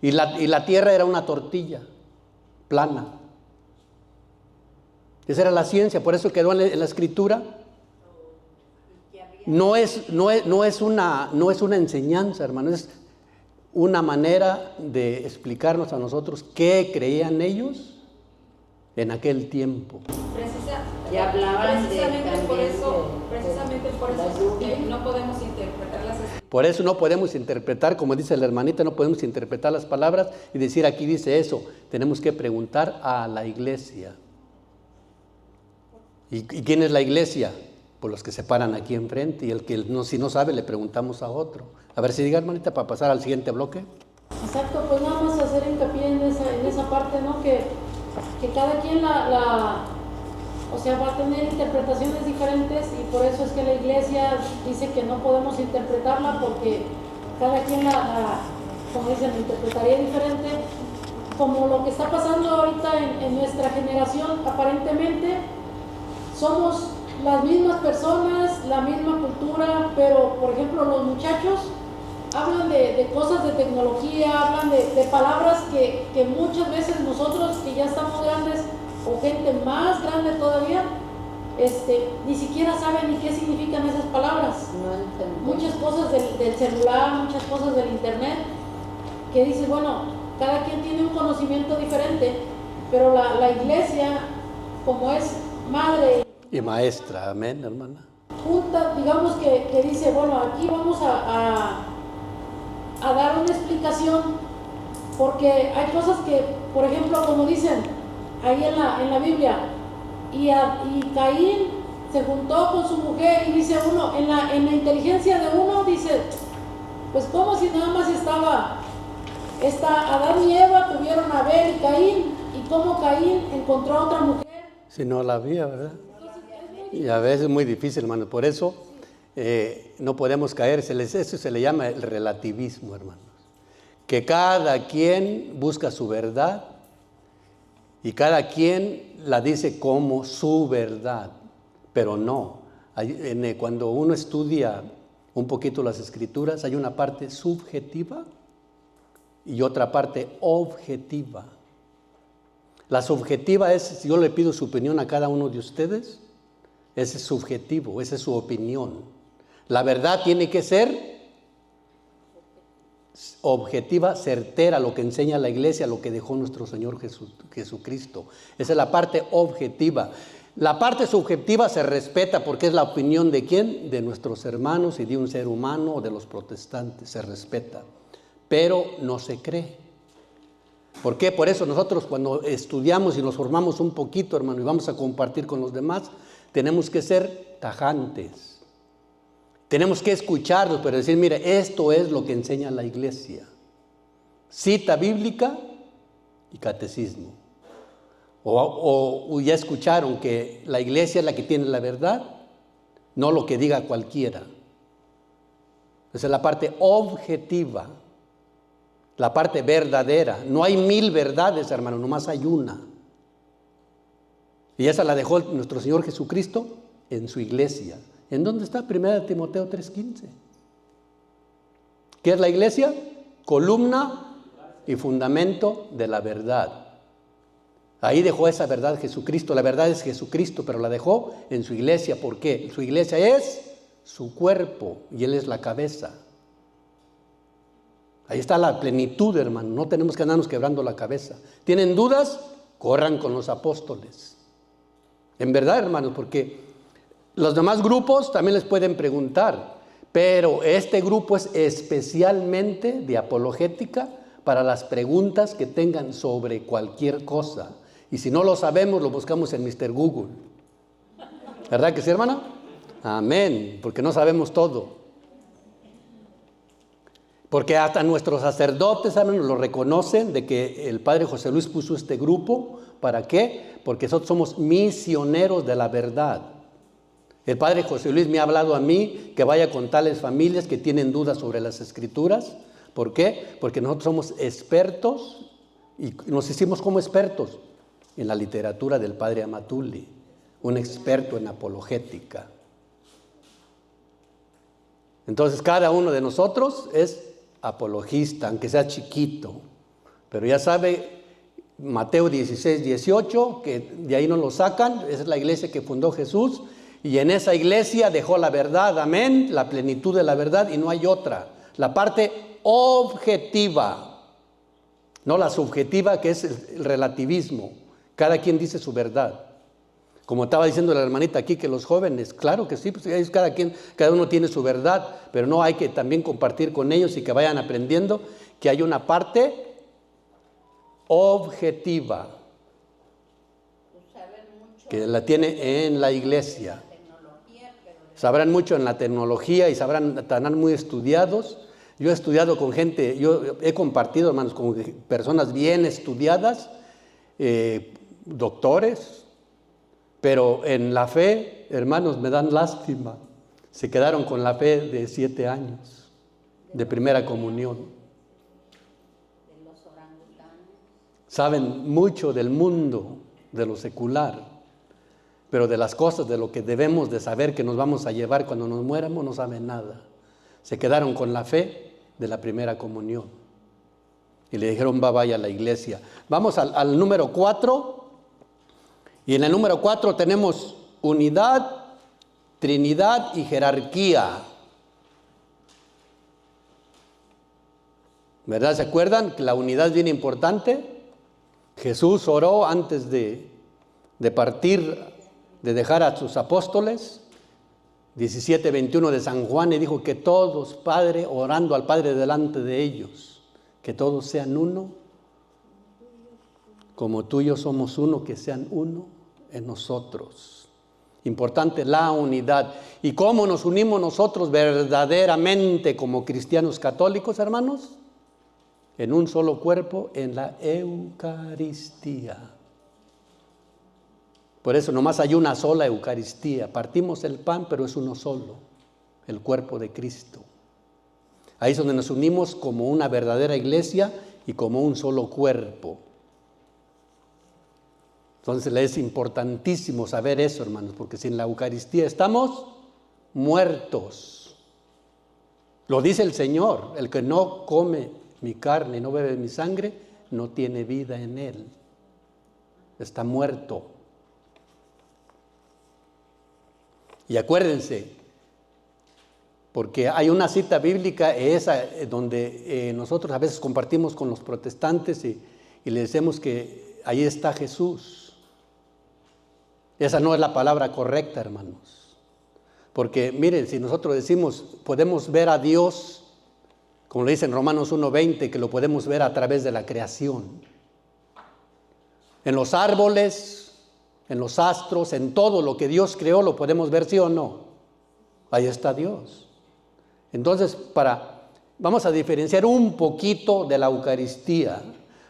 Y la tierra era una tortilla plana. Esa era la ciencia, por eso quedó en la escritura. No es una enseñanza, hermano, es una manera de explicarnos a nosotros qué creían ellos en aquel tiempo. Ya hablaban precisamente por eso no podemos interpretar las escrituras. Por eso no podemos interpretar, como dice la hermanita, no podemos interpretar las palabras y decir aquí dice eso. Tenemos que preguntar a la iglesia. ¿Y quién es la iglesia? Pues los que se paran aquí enfrente, y el que si no sabe le preguntamos a otro. A ver si diga, hermanita, para pasar al siguiente bloque. Exacto, pues nada más hacer hincapié en esa parte, ¿no? Que cada quien o sea, va a tener interpretaciones diferentes, y por eso es que la iglesia dice que no podemos interpretarla, porque cada quien como dicen, interpretaría diferente. Como lo que está pasando ahorita en nuestra generación, aparentemente somos las mismas personas, la misma cultura, pero por ejemplo los muchachos hablan de cosas de tecnología, hablan de palabras que muchas veces nosotros que ya estamos grandes, o gente más grande todavía, ni siquiera saben ni qué significan esas palabras. Muchas cosas del celular, muchas cosas del internet, que dices, bueno, cada quien tiene un conocimiento diferente, pero la iglesia, como es madre Y maestra, amén, hermana. junta, digamos que dice, bueno, aquí vamos a dar una explicación, porque hay cosas que, por ejemplo, como dicen ahí en la Biblia, y Caín se juntó con su mujer, y dice uno, en la inteligencia de uno, dice, pues como si nada más estaba Adán y Eva tuvieron a Abel y Caín, y cómo Caín encontró a otra mujer. Si no la había, ¿verdad? Y a veces es muy difícil, hermano. Por eso no podemos caer. Eso se le llama el relativismo, hermanos. Que cada quien busca su verdad y cada quien la dice como su verdad. Pero no. Cuando uno estudia un poquito las Escrituras, hay una parte subjetiva y otra parte objetiva. La subjetiva es, si yo le pido su opinión a cada uno de ustedes, ese es subjetivo, esa es su opinión. La verdad tiene que ser objetiva, certera, lo que enseña la iglesia, lo que dejó nuestro Señor Jesucristo. Esa es la parte objetiva. La parte subjetiva se respeta porque es la opinión de ¿quién? De nuestros hermanos y de un ser humano o de los protestantes, se respeta. Pero no se cree. ¿Por qué? Por eso nosotros cuando estudiamos y nos formamos un poquito, hermano, y vamos a compartir con los demás, tenemos que ser tajantes. Tenemos que escucharlos, pero decir, mire, esto es lo que enseña la iglesia. Cita bíblica y catecismo. O ya escucharon que la iglesia es la que tiene la verdad, no lo que diga cualquiera. Esa es la parte objetiva. La parte verdadera. No hay 1000 verdades, hermano, nomás hay una. Y esa la dejó nuestro Señor Jesucristo en su iglesia. ¿En dónde está? 1 Timoteo 3:15. ¿Qué es la iglesia? Columna y fundamento de la verdad. Ahí dejó esa verdad Jesucristo. La verdad es Jesucristo, pero la dejó en su iglesia. ¿Por qué? Su iglesia es su cuerpo y Él es la cabeza. Ahí está la plenitud, hermano. No tenemos que andarnos quebrando la cabeza. ¿Tienen dudas? Corran con los apóstoles. En verdad, hermanos, porque los demás grupos también les pueden preguntar, pero este grupo es especialmente de apologética para las preguntas que tengan sobre cualquier cosa. Y si no lo sabemos, lo buscamos en Mr. Google. ¿Verdad que sí, hermana? Amén, porque no sabemos todo. Porque hasta nuestros sacerdotes, hermanos, lo reconocen de que el padre José Luis puso este grupo. ¿Para qué? Porque nosotros somos misioneros de la verdad. El padre José Luis me ha hablado a mí que vaya con tales familias que tienen dudas sobre las Escrituras. ¿Por qué? Porque nosotros somos expertos y nos hicimos como expertos en la literatura del padre Amatuli, un experto en apologética. Entonces cada uno de nosotros es apologista, aunque sea chiquito, pero ya sabe Mateo 16:18, que de ahí no lo sacan, esa es la iglesia que fundó Jesús, y en esa iglesia dejó la verdad, amén, la plenitud de la verdad, y no hay otra, la parte objetiva, no la subjetiva, que es el relativismo, cada quien dice su verdad. Como estaba diciendo la hermanita aquí, que los jóvenes, claro que sí, pues cada uno tiene su verdad, pero no hay que también compartir con ellos y que vayan aprendiendo que hay una parte objetiva que la tiene en la iglesia. Sabrán mucho en la tecnología y estarán muy estudiados. Yo he estudiado con gente, yo he compartido, hermanos, con personas bien estudiadas, doctores. Pero en la fe, hermanos, me dan lástima. Se quedaron con la fe de 7 años, de primera comunión. Saben mucho del mundo, de lo secular, pero de las cosas, de lo que debemos de saber que nos vamos a llevar cuando nos muéramos, no saben nada. Se quedaron con la fe de la primera comunión. Y le dijeron, vaya a la iglesia. Vamos al número 4. Y en el número 4 tenemos unidad, Trinidad y jerarquía. ¿Verdad? ¿Se acuerdan que la unidad es bien importante? Jesús oró antes de partir, de dejar a sus apóstoles, 17:21 de San Juan, y dijo que todos, Padre, orando al Padre delante de ellos, que todos sean uno, como tú y yo somos uno, que sean uno en nosotros. Importante la unidad. ¿Y cómo nos unimos nosotros verdaderamente como cristianos católicos, hermanos? En un solo cuerpo, en la Eucaristía. Por eso nomás hay una sola Eucaristía. Partimos el pan, pero es uno solo, el cuerpo de Cristo. Ahí es donde nos unimos como una verdadera iglesia y como un solo cuerpo. Entonces es importantísimo saber eso, hermanos, porque sin la Eucaristía estamos muertos. Lo dice el Señor: el que no come mi carne y no bebe mi sangre, no tiene vida en él. Está muerto. Y acuérdense, porque hay una cita bíblica, esa donde nosotros a veces compartimos con los protestantes y le decimos que ahí está Jesús. Esa no es la palabra correcta, hermanos. Porque miren, si nosotros decimos, podemos ver a Dios, como le dice en Romanos 1:20, que lo podemos ver a través de la creación. En los árboles, en los astros, en todo lo que Dios creó, lo podemos ver, ¿sí o no? Ahí está Dios. Entonces, vamos a diferenciar un poquito de la Eucaristía.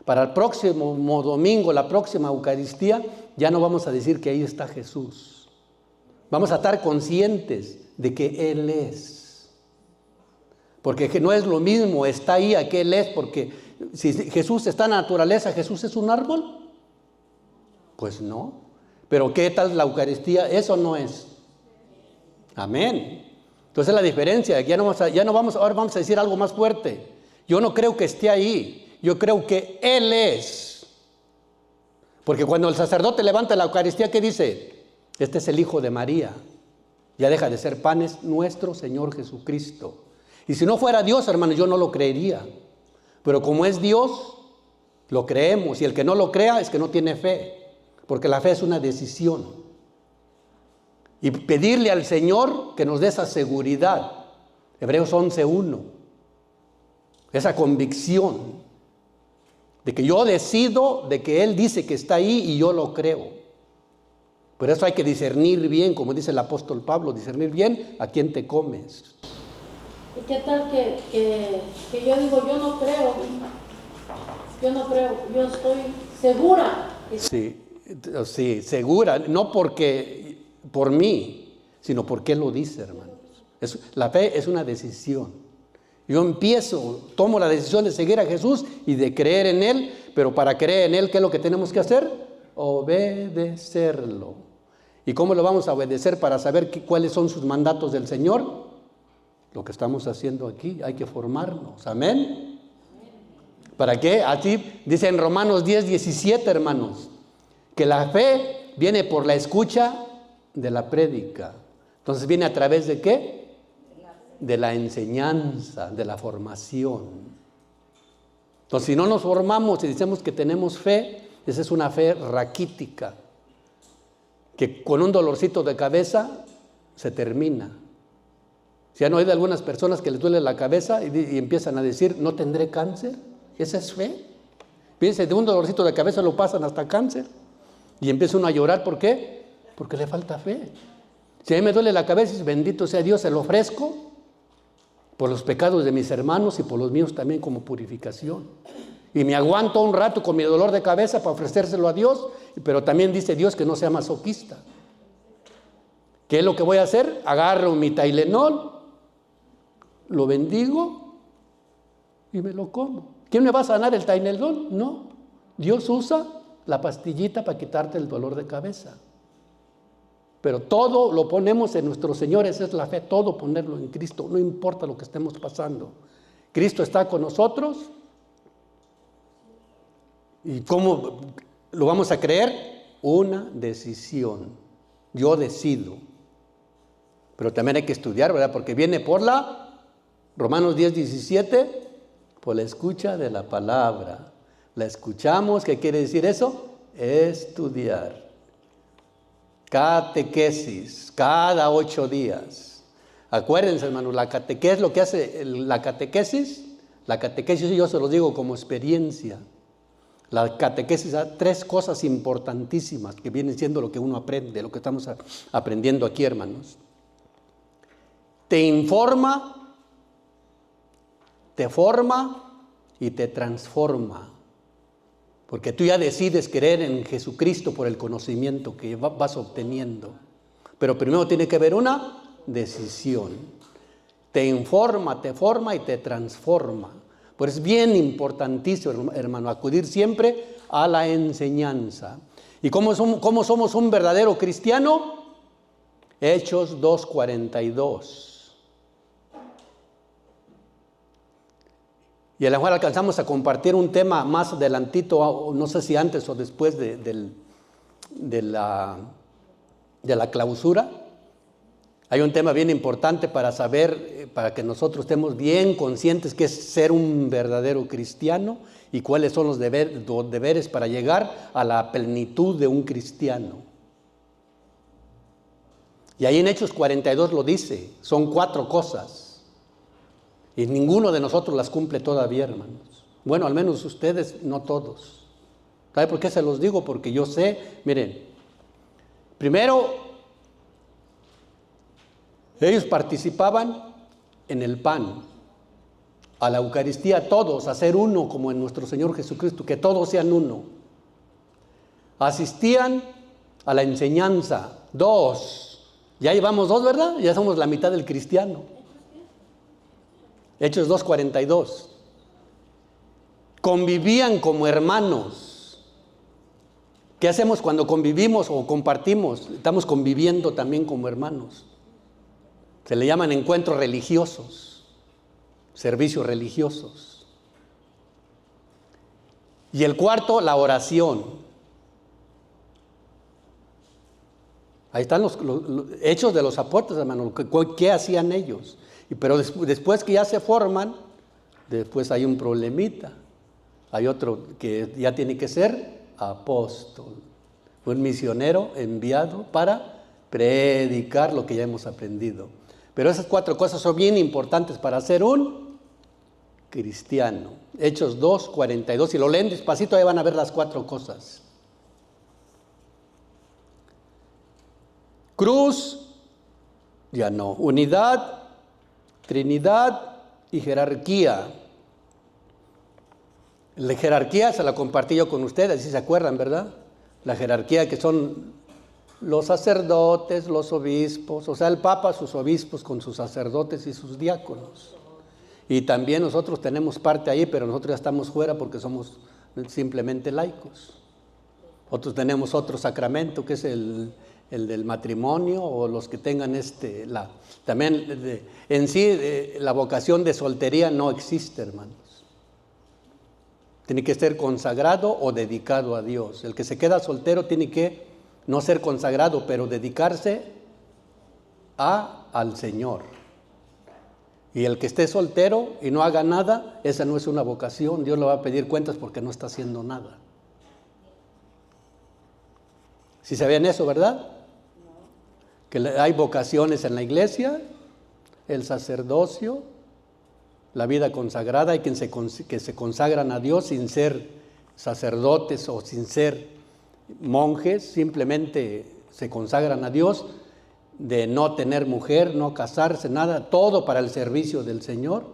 Para el próximo domingo, la próxima Eucaristía, ya no vamos a decir que ahí está Jesús. Vamos a estar conscientes de que Él es. Porque no es lo mismo, está ahí a que Él es, porque si Jesús está en la naturaleza, ¿Jesús es un árbol? Pues no. Pero ¿qué tal la Eucaristía? Eso no es. Amén. Entonces la diferencia, ahora vamos a decir algo más fuerte. Yo no creo que esté ahí, yo creo que Él es. Porque cuando el sacerdote levanta la Eucaristía, ¿qué dice? Este es el Hijo de María. Ya deja de ser pan, es nuestro Señor Jesucristo. Y si no fuera Dios, hermanos, yo no lo creería. Pero como es Dios, lo creemos. Y el que no lo crea es que no tiene fe. Porque la fe es una decisión. Y pedirle al Señor que nos dé esa seguridad. Hebreos 11:1. Esa convicción de que yo decido, de que Él dice que está ahí y yo lo creo. Por eso hay que discernir bien, como dice el apóstol Pablo, discernir bien a quién te comes. ¿Y qué tal que yo digo, yo no creo, yo estoy segura? Sí, segura, no porque por mí, sino porque Él lo dice, hermanos. La fe es una decisión. Yo tomo la decisión de seguir a Jesús y de creer en Él, pero para creer en Él, ¿qué es lo que tenemos que hacer? Obedecerlo. ¿Y cómo lo vamos a obedecer para saber cuáles son sus mandatos del Señor? Lo que estamos haciendo aquí, hay que formarnos. Amén. ¿Para qué? Así dice en Romanos 10:17, hermanos, que la fe viene por la escucha de la prédica. Entonces viene a través de ¿qué? De la enseñanza, de la formación. Entonces, si no nos formamos y decimos que tenemos fe, esa es una fe raquítica, que con un dolorcito de cabeza se termina. ¿Se han oído algunas personas que les duele la cabeza y empiezan a decir, no tendré cáncer? ¿Esa es fe? Fíjense, de un dolorcito de cabeza lo pasan hasta cáncer. Y empieza uno a llorar, ¿por qué? Porque le falta fe. Si a mí me duele la cabeza, dice, bendito sea Dios, se lo ofrezco por los pecados de mis hermanos y por los míos también como purificación. Y me aguanto un rato con mi dolor de cabeza para ofrecérselo a Dios, pero también dice Dios que no sea masoquista. ¿Qué es lo que voy a hacer? Agarro mi Tylenol, lo bendigo y me lo como. ¿Quién me va a sanar el Tylenol? No. Dios usa la pastillita para quitarte el dolor de cabeza. Pero todo lo ponemos en nuestro Señor, esa es la fe, todo ponerlo en Cristo, no importa lo que estemos pasando. Cristo está con nosotros. ¿Y cómo lo vamos a creer? Una decisión. Yo decido. Pero también hay que estudiar, ¿verdad? Porque viene por Romanos 10:17, por la escucha de la palabra. La escuchamos. ¿Qué quiere decir eso? Estudiar. Catequesis, cada 8 días. Acuérdense, hermanos, la catequesis, lo que hace la catequesis yo se los digo como experiencia. La catequesis da 3 cosas importantísimas que vienen siendo lo que uno aprende, lo que estamos aprendiendo aquí, hermanos. Te informa, te forma y te transforma. Porque tú ya decides creer en Jesucristo por el conocimiento que vas obteniendo. Pero primero tiene que haber una decisión. Te informa, te forma y te transforma. Pues es bien importantísimo, hermano, acudir siempre a la enseñanza. ¿Y cómo somos un verdadero cristiano? Hechos 2:42. Y a lo mejor alcanzamos a compartir un tema más adelantito, no sé si antes o después de la clausura. Hay un tema bien importante para saber, para que nosotros estemos bien conscientes qué es ser un verdadero cristiano y cuáles son los deberes para llegar a la plenitud de un cristiano. Y ahí en Hechos 42 lo dice, son 4 cosas. Y ninguno de nosotros las cumple todavía, hermanos. Bueno, al menos ustedes, no todos. ¿Sabe por qué se los digo? Porque yo sé, miren, primero, ellos participaban en el pan, a la Eucaristía, todos, a ser uno como en nuestro Señor Jesucristo, que todos sean uno. Asistían a la enseñanza, 2. Ya llevamos 2, ¿verdad? Ya somos la mitad del cristiano. Hechos 2:42. Convivían como hermanos. ¿Qué hacemos cuando convivimos o compartimos? Estamos conviviendo también como hermanos. Se le llaman encuentros religiosos, servicios religiosos. Y el 4, la oración. Ahí están los hechos de los apóstoles, hermano. ¿Qué hacían ellos? Pero después que ya se forman, después hay un problemita. Hay otro que ya tiene que ser apóstol. Un misionero enviado para predicar lo que ya hemos aprendido. Pero esas 4 cosas son bien importantes para ser un cristiano. Hechos 2:42. Si lo leen despacito, ahí van a ver las 4 cosas. Cruz, ya no. Unidad, Trinidad y jerarquía. La jerarquía se la compartí yo con ustedes, si se acuerdan, ¿verdad? La jerarquía que son los sacerdotes, los obispos, o sea, el Papa, sus obispos con sus sacerdotes y sus diáconos. Y también nosotros tenemos parte ahí, pero nosotros ya estamos fuera porque somos simplemente laicos. Otros tenemos otro sacramento que es el del matrimonio, o los que tengan también en sí la vocación de soltería no existe, hermanos. Tiene que ser consagrado o dedicado a Dios. El que se queda soltero tiene que no ser consagrado, pero dedicarse al Señor. Y el que esté soltero y no haga nada, esa no es una vocación. Dios le va a pedir cuentas porque no está haciendo nada. ¿Sí sabían eso, verdad? Que hay vocaciones en la iglesia, el sacerdocio, la vida consagrada. Hay quien que se consagran a Dios sin ser sacerdotes o sin ser monjes, simplemente se consagran a Dios de no tener mujer, no casarse, nada, todo para el servicio del Señor.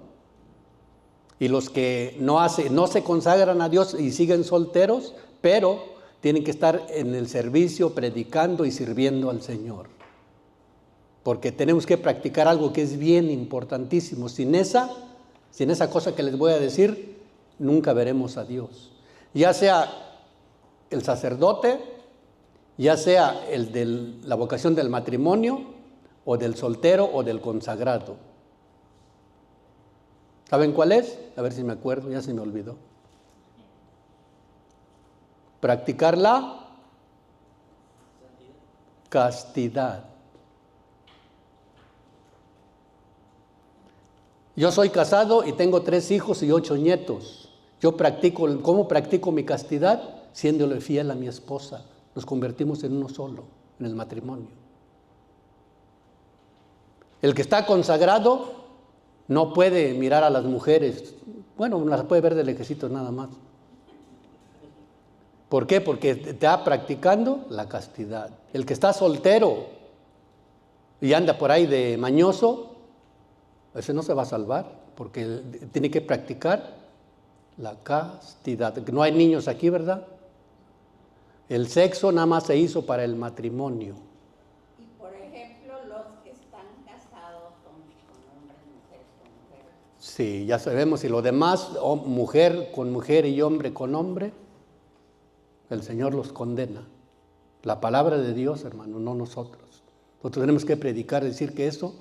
Y los que no se consagran a Dios y siguen solteros, pero tienen que estar en el servicio, predicando y sirviendo al Señor. Porque tenemos que practicar algo que es bien importantísimo. Sin esa cosa que les voy a decir, nunca veremos a Dios. Ya sea el sacerdote, ya sea el de la vocación del matrimonio, o del soltero, o del consagrado. ¿Saben cuál es? A ver si me acuerdo, ya se me olvidó. Practicar la castidad. Yo soy casado y tengo 3 hijos y 8 nietos. ¿Cómo practico mi castidad? Siéndole fiel a mi esposa. Nos convertimos en uno solo, en el matrimonio. El que está consagrado no puede mirar a las mujeres. Bueno, las puede ver de lejecitos nada más. ¿Por qué? Porque está practicando la castidad. El que está soltero y anda por ahí de mañoso, ese no se va a salvar, porque tiene que practicar la castidad. No hay niños aquí, ¿verdad? El sexo nada más se hizo para el matrimonio. Y por ejemplo, los que están casados son con hombres, mujeres con mujeres. Sí, ya sabemos, y lo demás, mujer con mujer y hombre con hombre, el Señor los condena. La palabra de Dios, hermano, no nosotros. Nosotros tenemos que predicar, decir que eso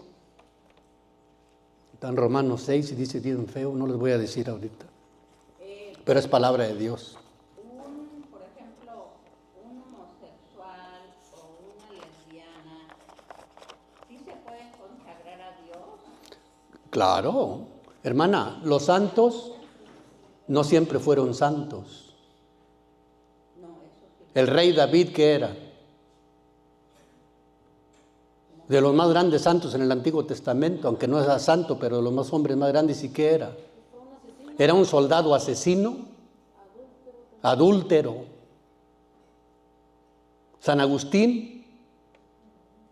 está en Romanos 6 y dice bien feo, no les voy a decir ahorita. Pero es palabra de Dios. Por ejemplo, un homosexual o una lesbiana, ¿sí se pueden consagrar a Dios? Claro, hermana, los santos no siempre fueron santos. El rey David, ¿qué era? De los más grandes santos en el Antiguo Testamento, aunque no era santo, pero de los más hombres más grandes, ¿y qué era? Era un soldado asesino, adúltero. San Agustín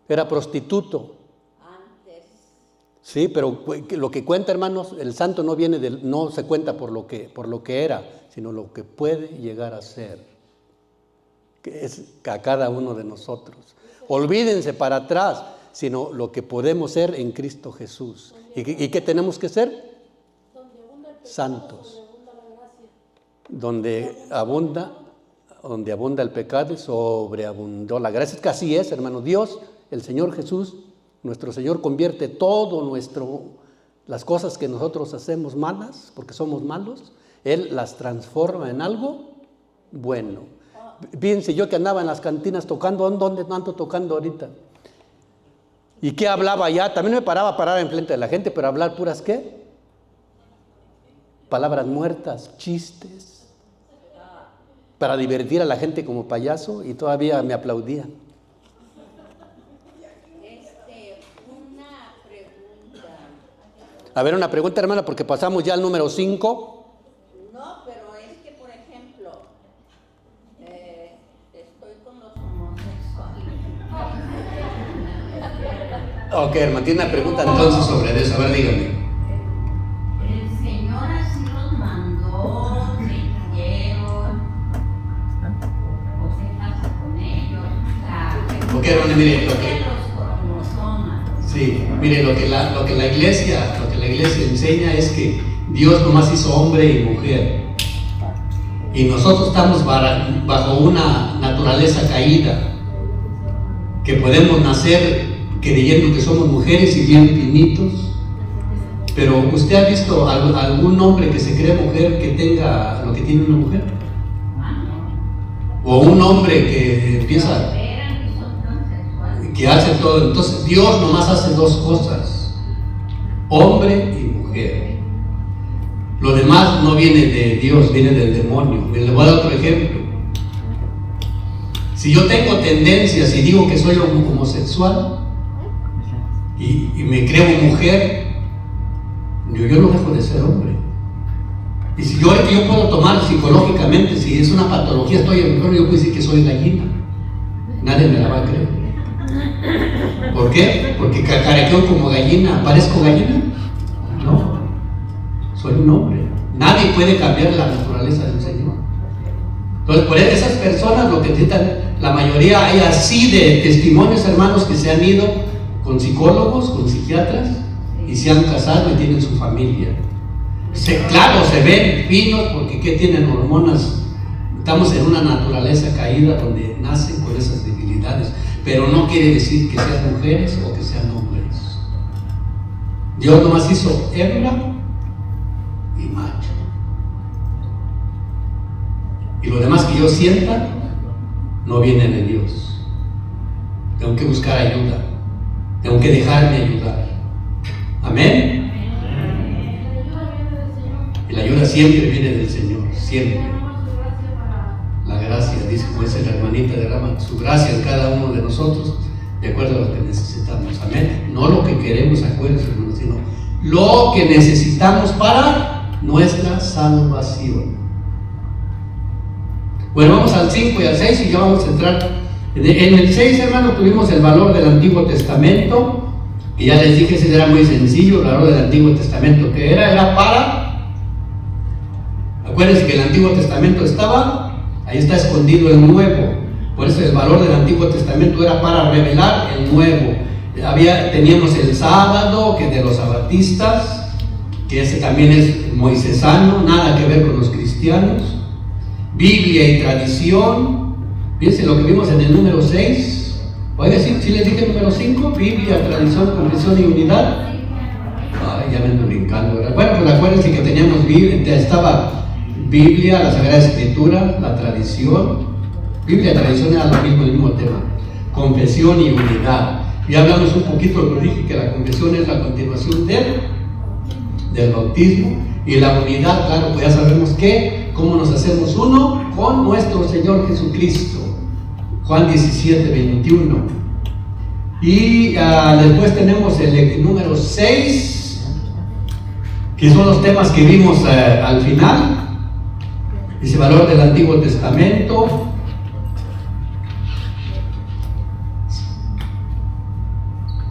era prostituto. Sí, pero lo que cuenta, hermanos, el santo no se cuenta por lo que era, sino lo que puede llegar a ser. Que es a cada uno de nosotros. Olvídense para atrás, sino lo que podemos ser en Cristo Jesús. ¿Y qué tenemos que ser? Santos. Donde abunda el pecado y sobreabundó la gracia. Es que así es, hermano. Dios, el Señor Jesús, nuestro Señor, convierte las cosas que nosotros hacemos malas, porque somos malos, Él las transforma en algo bueno. Fíjense, yo que andaba en las cantinas tocando, ¿dónde ando tocando ahorita? ¿Y qué hablaba allá? También me paraba enfrente de la gente, pero hablar puras ¿qué? Palabras muertas, chistes, para divertir a la gente como payaso, y todavía me aplaudían. Una pregunta. A ver, una pregunta, hermana, porque pasamos ya al número 5. No, pero es que, por ejemplo, estoy con los homosexuales. Ok, hermano, tiene una pregunta entonces sobre eso. A ver, dígame. El Señor así los mandó, se hicieron, o se casa con ellos. Ok, hermano, mire, Sí, mire, lo que la iglesia enseña es que Dios nomás hizo hombre y mujer. Y nosotros estamos bajo una naturaleza caída, que podemos nacer creyendo que somos mujeres y bien finitos. Pero ¿usted ha visto algún hombre que se cree mujer que tenga lo que tiene una mujer? O un hombre que empieza, que hace todo. Entonces Dios nomás hace dos cosas: hombre y mujer. Lo demás no viene de Dios, viene del demonio. Le voy a dar otro ejemplo. Si yo tengo tendencias y digo que soy homosexual y me creo mujer, yo no dejo de ser hombre. Y si yo puedo tomar psicológicamente, si es una patología, estoy enfermo, yo puedo decir que soy gallina. Nadie me la va a creer. ¿Por qué? Porque cacarequeo como gallina. ¿Parezco gallina? No. Soy un hombre. Nadie puede cambiar la naturaleza del Señor. Entonces, por esas personas, lo que necesitan, la mayoría hay así de testimonios, hermanos, que se han ido con psicólogos, con psiquiatras, y se han casado y tienen su familia. Claro, se ven finos porque ¿qué tienen? Hormonas. Estamos en una naturaleza caída donde nacen con esas debilidades, pero no quiere decir que sean mujeres o que sean hombres. Dios nomás hizo hembra y macho. Y lo demás que yo sienta no viene de Dios. Tengo que buscar ayuda. Tengo que dejarme ayudar. Amén. Y la ayuda ayuda siempre viene del Señor, siempre. La gracia, dice como dice la hermanita, derrama su gracia en cada uno de nosotros, de acuerdo a lo que necesitamos. Amén. No lo que queremos, acuérdense, hermanos, sino lo que necesitamos para nuestra salvación. Bueno, vamos al 5 y al 6 y ya vamos a entrar. En el 6, hermano, tuvimos el valor del Antiguo Testamento. Y ya les dije, ese era muy sencillo, el valor del Antiguo Testamento, que era para, acuérdense que el Antiguo Testamento ahí está escondido el Nuevo, por eso el valor del Antiguo Testamento era para revelar el Nuevo. Teníamos el sábado, que de los sabatistas, que ese también es moisesano, nada que ver con los cristianos, Biblia y tradición. Fíjense lo que vimos en el número 6. Oiga, si les dije el número 5, Biblia, tradición, confesión y unidad. Ay, ya me ando brincando, ¿verdad? Bueno, pues acuérdense que teníamos Biblia, estaba Biblia, la Sagrada Escritura, la tradición. Biblia y tradición era lo mismo, el mismo tema. Confesión y unidad. Ya hablamos un poquito, lo dije que la confesión es la continuación del bautismo. Y la unidad, claro, pues ya sabemos cómo nos hacemos uno con nuestro Señor Jesucristo. Juan 17, 21. Y después tenemos el número 6, que son los temas que vimos al final. Dice valor del Antiguo Testamento.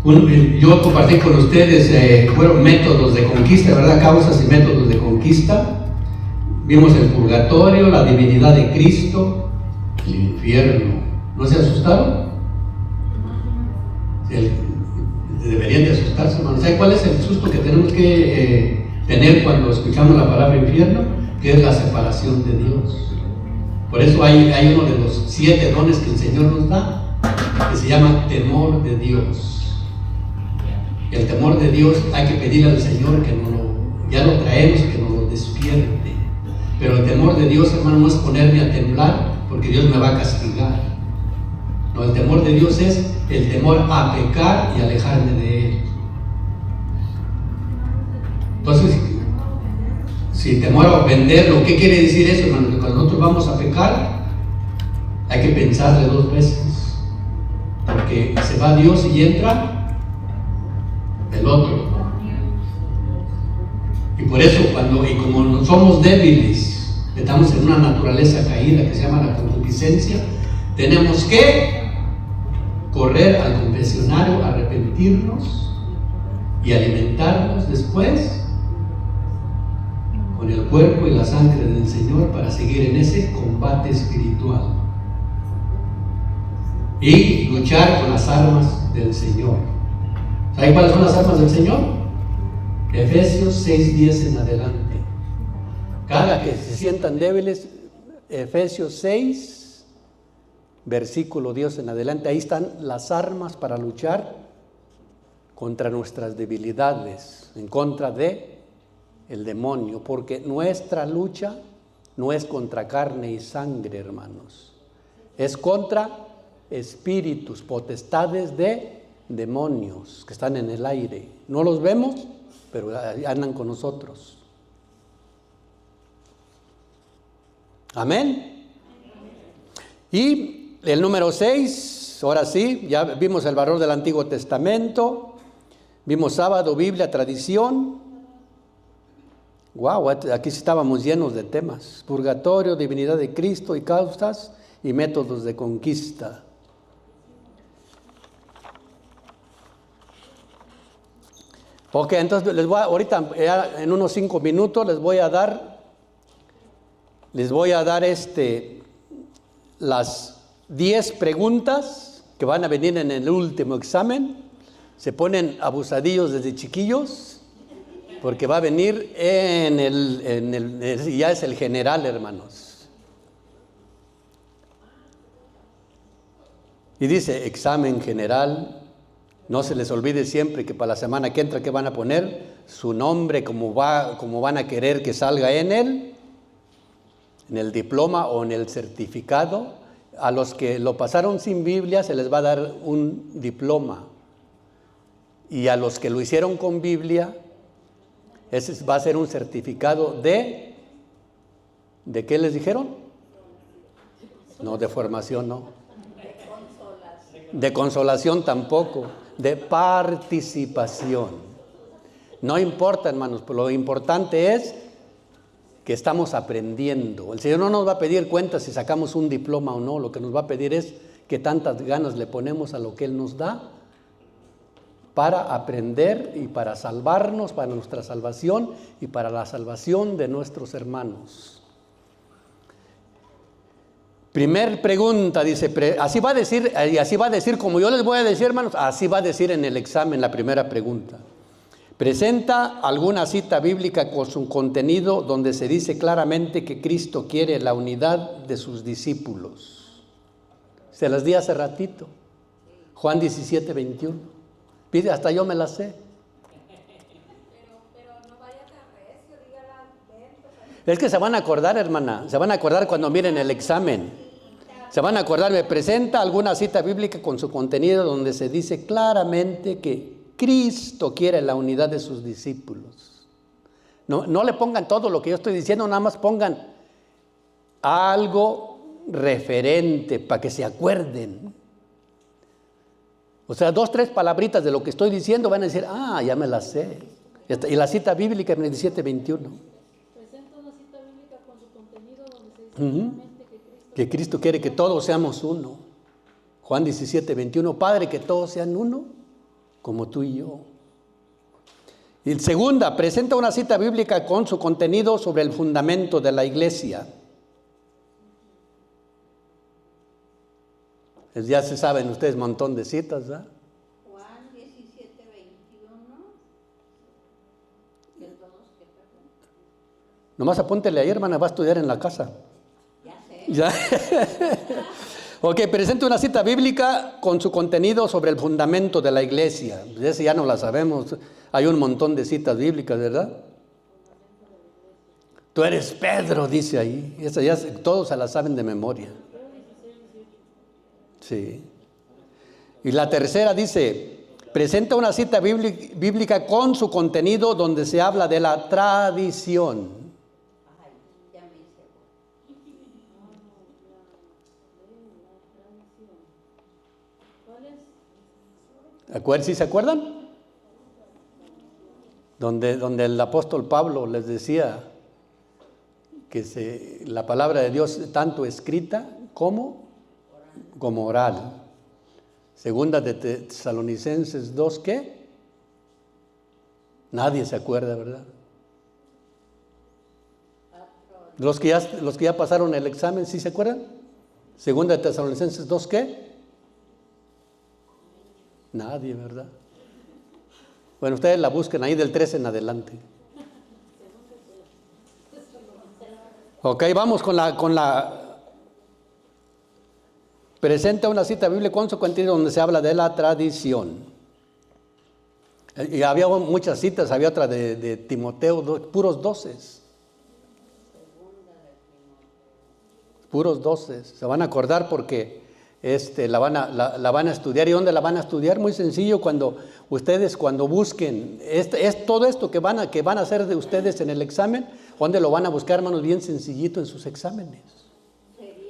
Yo compartí con ustedes, fueron métodos de conquista, ¿verdad? Causas y métodos de conquista. Vimos el purgatorio, la divinidad de Cristo, el infierno. ¿No se asustaron? Deberían de asustarse, hermanos. ¿Saben cuál es el susto que tenemos que tener cuando escuchamos la palabra infierno? Que es la separación de Dios. Por eso hay uno de los 7 dones que el Señor nos da, que se llama temor de Dios. El temor de Dios hay que pedirle al Señor que ya lo traemos, que nos lo despierte. Pero el temor de Dios, hermano, no es ponerme a temblar, porque Dios me va a castigar. No, el temor de Dios es el temor a pecar y alejarme de Él. Entonces, si temor a ofenderlo, ¿qué quiere decir eso, hermano? Que cuando nosotros vamos a pecar, hay que pensarle 2 veces. Porque se va Dios y entra el otro. Y por eso, como somos débiles, estamos en una naturaleza caída que se llama la concupiscencia, tenemos que correr al confesionario, arrepentirnos y alimentarnos después con el cuerpo y la sangre del Señor para seguir en ese combate espiritual y luchar con las armas del Señor. ¿Saben cuáles son las armas del Señor? Efesios 6:10 en adelante. Cada que se sientan débiles, Efesios 6 versículo 10 en adelante, ahí están las armas para luchar contra nuestras debilidades, en contra de el demonio, porque nuestra lucha no es contra carne y sangre, hermanos, es contra espíritus, potestades de demonios que están en el aire. No los vemos, pero andan con nosotros. Amén. Y el número 6, ahora sí, ya vimos el valor del Antiguo Testamento, vimos sábado, Biblia, tradición. Wow, aquí estábamos llenos de temas. Purgatorio, divinidad de Cristo y causas y métodos de conquista. Ok, entonces ahorita en unos 5 minutos les voy a dar las 10 preguntas que van a venir en el último examen. Se ponen abusadillos desde chiquillos, porque va a venir ya es el general, hermanos. Y dice examen general. No se les olvide siempre que para la semana que entra, ¿qué van a poner? Su nombre, como van a querer que salga en el diploma o en el certificado. A los que lo pasaron sin Biblia se les va a dar un diploma. Y a los que lo hicieron con Biblia, ese va a ser un certificado de ¿De qué les dijeron? No, de formación no. De consolación tampoco. De participación. No importa, hermanos, pero lo importante es que estamos aprendiendo. El Señor no nos va a pedir cuentas si sacamos un diploma o no. Lo que nos va a pedir es que tantas ganas le ponemos a lo que Él nos da para aprender y para salvarnos, para nuestra salvación y para la salvación de nuestros hermanos. Primer pregunta, dice, así va a decir como yo les voy a decir, hermanos, así va a decir en el examen la primera pregunta. Presenta alguna cita bíblica con su contenido donde se dice claramente que Cristo quiere la unidad de sus discípulos. Se las di hace ratito. Juan 17, 21. Pide, hasta yo me la sé. Pero no vaya tan recio, dígala lento. Es que se van a acordar, hermana. Se van a acordar cuando miren el examen. Se van a acordar, me presenta alguna cita bíblica con su contenido donde se dice claramente que Cristo quiere la unidad de sus discípulos. No le pongan todo lo que yo estoy diciendo, nada más pongan algo referente para que se acuerden. O sea, 2, 3 palabritas de lo que estoy diciendo van a decir, ya me la sé. Y la cita bíblica en el 17, 21. Presenta una cita bíblica con su contenido donde se dice claramente Que Cristo quiere que todos seamos uno. Juan 17, 21. Padre, que todos sean uno, como tú y yo. Y segunda, presenta una cita bíblica con su contenido sobre el fundamento de la iglesia. Ya se saben ustedes un montón de citas, ¿verdad? Juan 17, 21. Que todos que perdón. Nomás apúntele ahí, hermana, va a estudiar en la casa. Ya sé. ¿Ya? Ok, presenta una cita bíblica con su contenido sobre el fundamento de la iglesia. Esa ya no la sabemos. Hay un montón de citas bíblicas, ¿verdad? Tú eres Pedro, dice ahí. Esa ya todos se la saben de memoria. Sí. Y la tercera dice, presenta una cita bíblica con su contenido donde se habla de la tradición. Ay, ya me hice. ¿Sí se acuerdan? Donde el apóstol Pablo les decía que la palabra de Dios tanto escrita como oral. Segunda de Tesalonicenses 2, ¿qué? Nadie se acuerda, ¿verdad? Los que ya pasaron el examen, ¿sí se acuerdan? Segunda de Tesalonicenses 2, ¿qué? Nadie, ¿verdad? Bueno, ustedes la busquen ahí del 13 en adelante. Ok, vamos con la presenta una cita bíblica con su contenido donde se habla de la tradición. Y había muchas citas, había otra de Timoteo, puros 12. Puros 12. Se van a acordar porque la van a estudiar. ¿Y dónde la van a estudiar? Muy sencillo, cuando busquen es todo esto que van a hacer de ustedes en el examen, ¿dónde lo van a buscar, hermanos? Bien sencillito en sus exámenes.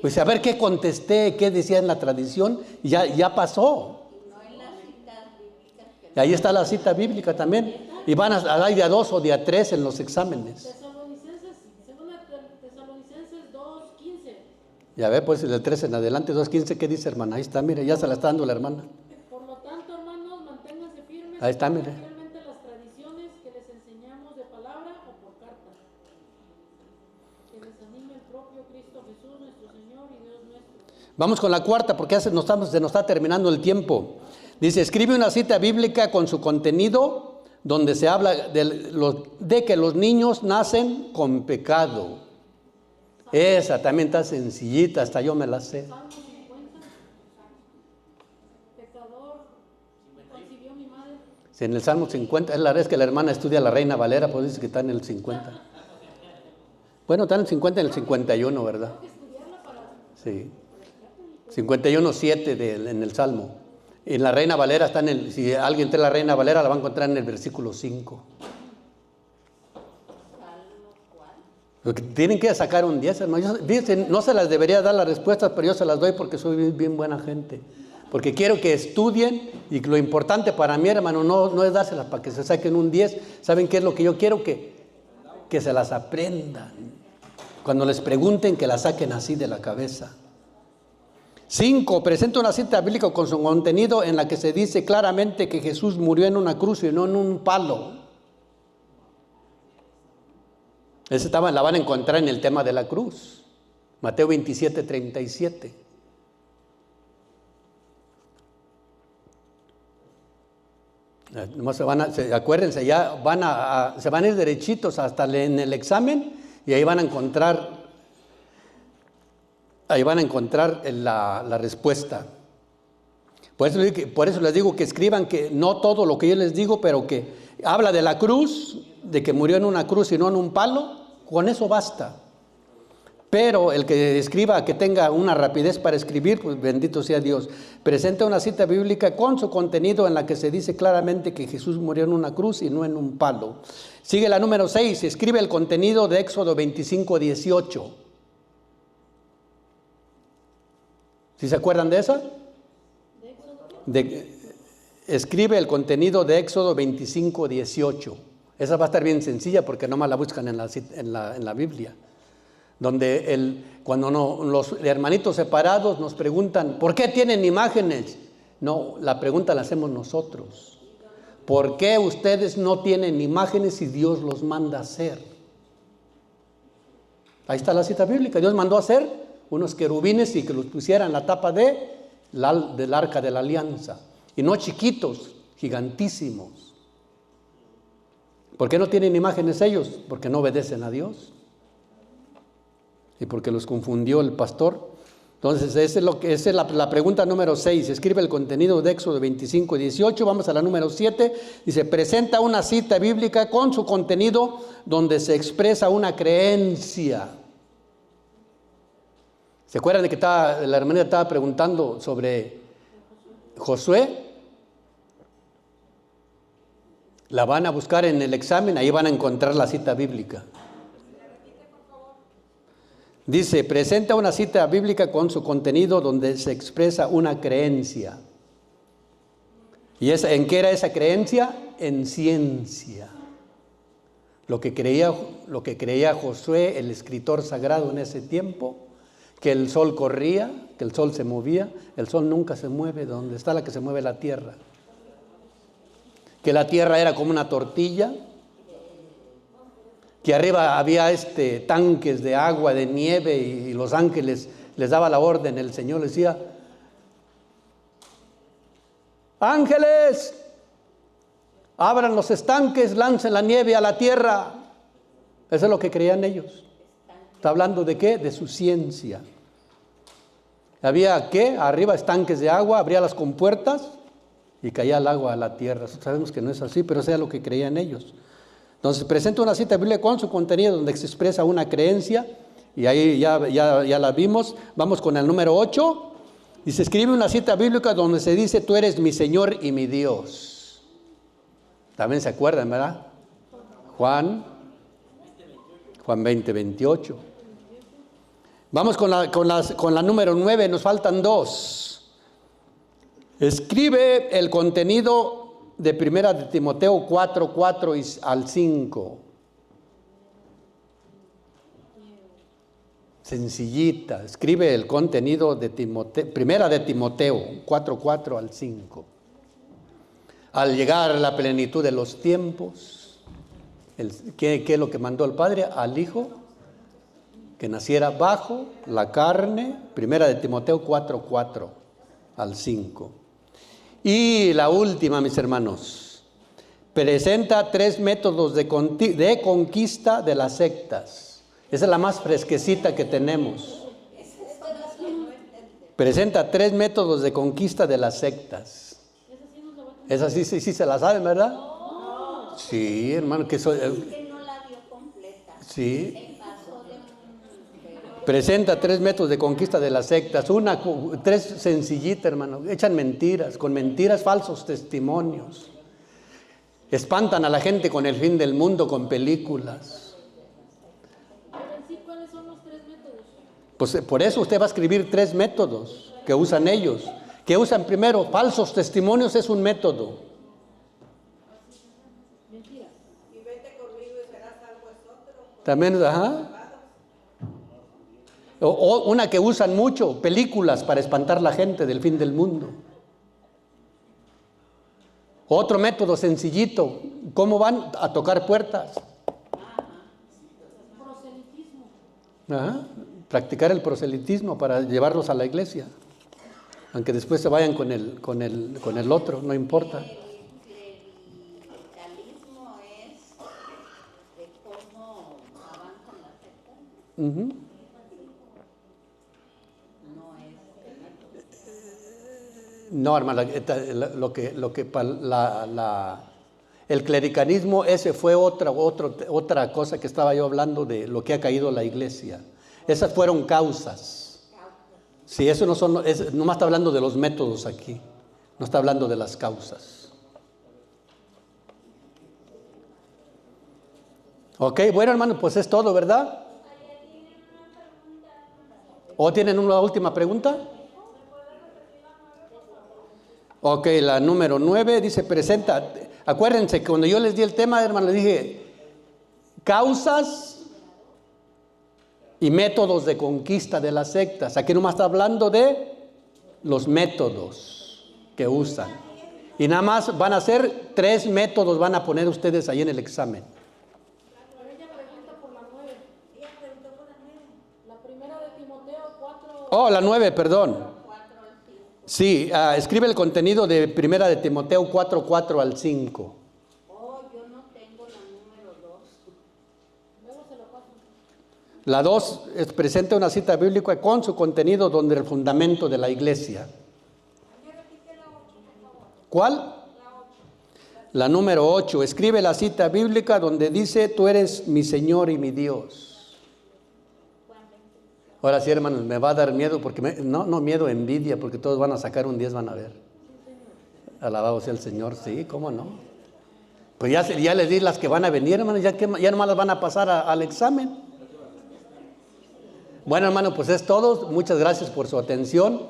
Pues a ver qué contesté, qué decía en la tradición, ya pasó. No en las citas bíblicas. Y ahí está la cita bíblica también. Y van a dar de a 2 o de a 3 en los exámenes. Tesalonicenses 2:15. Ya ve, pues del 13 en adelante, 2:15, ¿qué dice, hermana? Ahí está, mire, ya se la está dando la hermana. Por lo tanto, hermanos, manténganse firmes. Ahí está, mire. Realmente las tradiciones que les enseñamos de palabra o por carta. Que les anime el propio Cristo Jesús, nuestro Señor y Dios nuestro. Vamos con la cuarta, porque se nos está terminando el tiempo. Dice, escribe una cita bíblica con su contenido donde se habla de que los niños nacen con pecado. Esa también está sencillita, hasta yo me la sé. Salmo 50. Pecador concibió mi madre. Si en el Salmo 50, es la vez que la hermana estudia la Reina Valera, pues dice que está en el 50. Bueno, está en el 50 y en el 51, ¿verdad? Sí. 51:7 en el Salmo. En la Reina Valera está si alguien trae la Reina Valera, la va a encontrar en el versículo 5. Porque tienen que sacar un 10, hermano. Dicen, no se las debería dar las respuestas, pero yo se las doy porque soy bien buena gente. Porque quiero que estudien y lo importante para mí, hermano, no es dárselas para que se saquen un 10. ¿Saben qué es lo que yo quiero? Que se las aprendan. Cuando les pregunten, que las saquen así de la cabeza. 5. Presenta una cita bíblica con su contenido en la que se dice claramente que Jesús murió en una cruz y no en un palo. Esa la van a encontrar en el tema de la cruz. Mateo 27:37. Acuérdense, ya se van a ir derechitos hasta en el examen y ahí van a encontrar la respuesta. Por eso les digo que escriban que no todo lo que yo les digo, pero que habla de la cruz, de que murió en una cruz y no en un palo, con eso basta. Pero el que escriba, que tenga una rapidez para escribir, pues bendito sea Dios. Presenta una cita bíblica con su contenido en la que se dice claramente que Jesús murió en una cruz y no en un palo. Sigue la número 6, escribe el contenido de Éxodo 25:18. ¿Sí se acuerdan de esa? Escribe el contenido de Éxodo 25:18. Esa va a estar bien sencilla porque nomás la buscan en la Biblia. Donde cuando los hermanitos separados nos preguntan, ¿por qué tienen imágenes? No, la pregunta la hacemos nosotros. ¿Por qué ustedes no tienen imágenes si Dios los manda a hacer? Ahí está la cita bíblica. Dios mandó a hacer unos querubines y que los pusieran en la tapa del arca de la alianza. Y no chiquitos, gigantísimos. ¿Por qué no tienen imágenes ellos? Porque no obedecen a Dios. Y porque los confundió el pastor. Entonces, esa es la pregunta número 6. Escribe el contenido de Éxodo 25:18. Vamos a la número 7. Dice, presenta una cita bíblica con su contenido donde se expresa una creencia. ¿Se acuerdan de que la hermana estaba preguntando sobre Josué? La van a buscar en el examen, ahí van a encontrar la cita bíblica. Dice, presenta una cita bíblica con su contenido donde se expresa una creencia. ¿Y en qué era esa creencia? En ciencia. Lo que creía Josué, el escritor sagrado en ese tiempo, que el sol corría, que el sol se movía. El sol nunca se mueve, donde está la que se mueve la tierra. Que la tierra era como una tortilla, que arriba había tanques de agua, de nieve, y los ángeles les daba la orden. El Señor les decía, ángeles, abran los estanques, lancen la nieve a la tierra. Eso es lo que creían ellos. Está hablando de qué? De su ciencia. Había ¿qué? Arriba estanques de agua, abría las compuertas y caía el agua a la tierra. Sabemos que no es así, pero eso era lo que creían ellos. Entonces presenta una cita bíblica con su contenido donde se expresa una creencia, y ahí ya la vimos. Vamos con el número 8. Y se escribe una cita bíblica donde se dice, tú eres mi Señor y mi Dios. También se acuerdan, ¿verdad? Juan 20:28. Vamos con la número 9, nos faltan 2. Escribe el contenido de Primera de Timoteo 4:4 al 5. Sencillita. Escribe el contenido de Primera de Timoteo 4:4 al 5. Al llegar a la plenitud de los tiempos, ¿qué es lo que mandó el Padre? Al Hijo que naciera bajo la carne. Primera de Timoteo 4:4 al 5. Y la última, mis hermanos, presenta 3 métodos de conquista de las sectas. Esa es la más fresquecita que tenemos. Presenta 3 métodos de conquista de las sectas. Esa sí se la saben, ¿verdad? Sí, hermano, que soy. Que no la dio completa. Sí. Presenta 3 métodos de conquista de las sectas. 3 sencillitas, hermano. Echan mentiras, con mentiras, falsos testimonios. Espantan a la gente con el fin del mundo, con películas. Pues por eso usted va a escribir 3 métodos que usan ellos. Que usan primero, falsos testimonios es un método. Y vete conmigo y serás salvo es otro. También, ajá. O una que usan mucho, películas para espantar a la gente del fin del mundo. Otro método sencillito, ¿cómo van a tocar puertas? Proselitismo. Ajá. Practicar el proselitismo para llevarlos a la iglesia. Aunque después se vayan con el otro, no importa. El clericalismo es de cómo avanzan las sectas. Ujú. No es No, hermana, el clericalismo, ese fue otra cosa que estaba yo hablando de lo que ha caído la iglesia. Esas fueron causas. Sí, eso no más está hablando de los métodos aquí, no está hablando de las causas. Ok, bueno, hermano, pues es todo, ¿verdad? ¿O tienen una última pregunta? Ok, la número 9 dice, presenta. Acuérdense que cuando yo les di el tema, hermano, les dije causas y métodos de conquista de las sectas. Aquí nomás está hablando de los métodos que usan. Y nada más van a ser 3 métodos, van a poner ustedes ahí en el examen. Pero ella pregunta por la 9. Ella preguntó por la 9. La primera de Timoteo 4. Oh, la 9, perdón. Sí, escribe el contenido de primera de Timoteo 4:4 al 5. Oh, yo no tengo la número 2. Luego se lo paso. La 2 presenta una cita bíblica con su contenido donde el fundamento de la iglesia. ¿Cuál? La número 8. Escribe la cita bíblica donde dice, tú eres mi Señor y mi Dios. Ahora sí, hermanos, me va a dar miedo, porque no miedo, envidia, porque todos van a sacar un 10, van a ver. Alabado sea el Señor, sí, ¿cómo no? Pues ya les di las que van a venir, hermanos, ya nomás las van a pasar al examen. Bueno, hermano, pues es todo. Muchas gracias por su atención.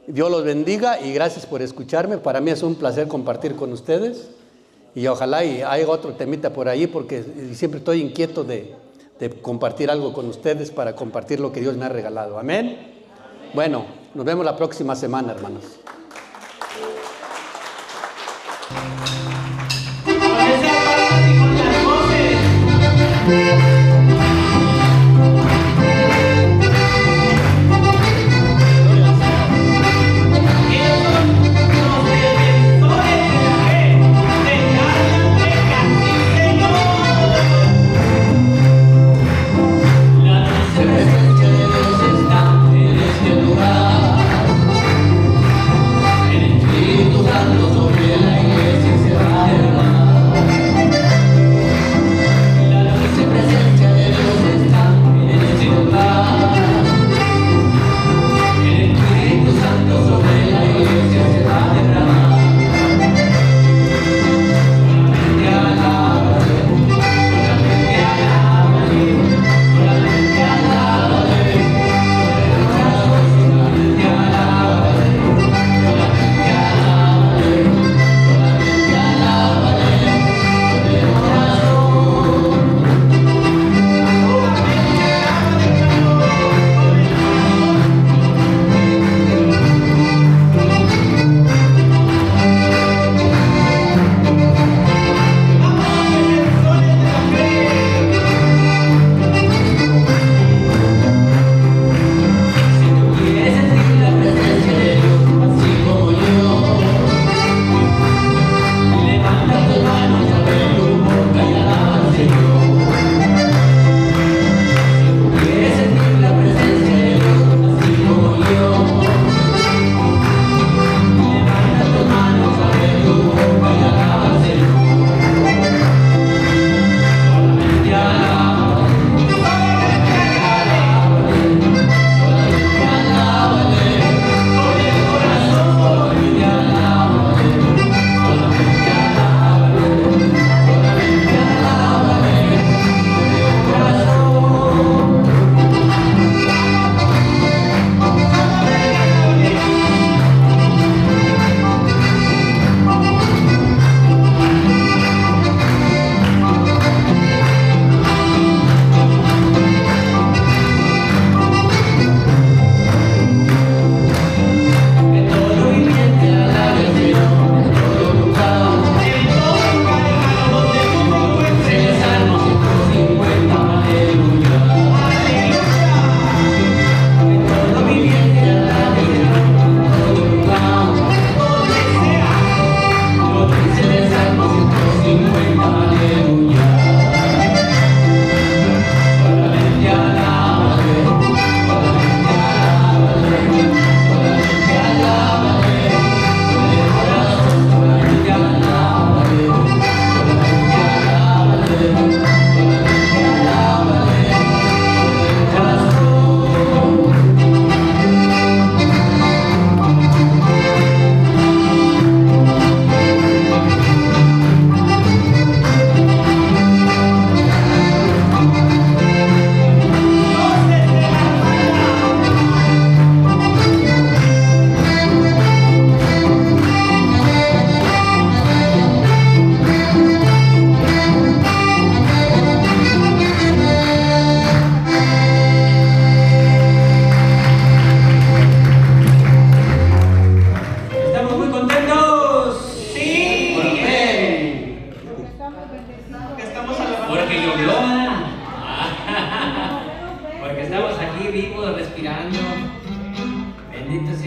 Dios los bendiga y gracias por escucharme. Para mí es un placer compartir con ustedes. Y ojalá y haya otro temita por ahí, porque siempre estoy inquieto de compartir algo con ustedes para compartir lo que Dios me ha regalado. Amén. Bueno, nos vemos la próxima semana, hermanos. Con esas palmas y con las voces.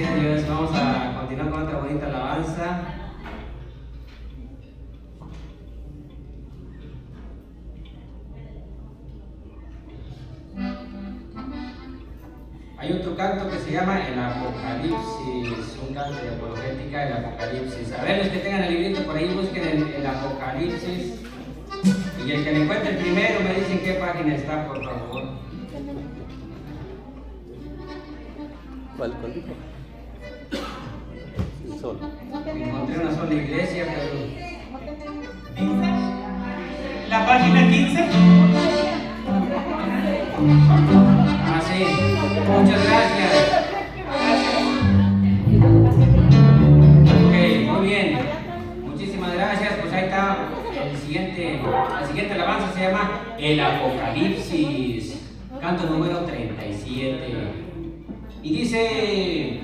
sea Dios. Vamos a continuar con otra bonita alabanza. Hay otro canto que se llama El Apocalipsis, un canto de apologética, el Apocalipsis. A ver, los que tengan el librito por ahí, busquen el Apocalipsis. Y el que le encuentre el primero me dicen qué página está, por favor. ¿Cuál dijo? El sol. Encontré una sola iglesia, pero... La página 15. Ah, sí. Muchas gracias. Ok, muy bien. Muchísimas gracias. Pues ahí está la siguiente alabanza se llama El Apocalipsis. Canto número 37. Y dice...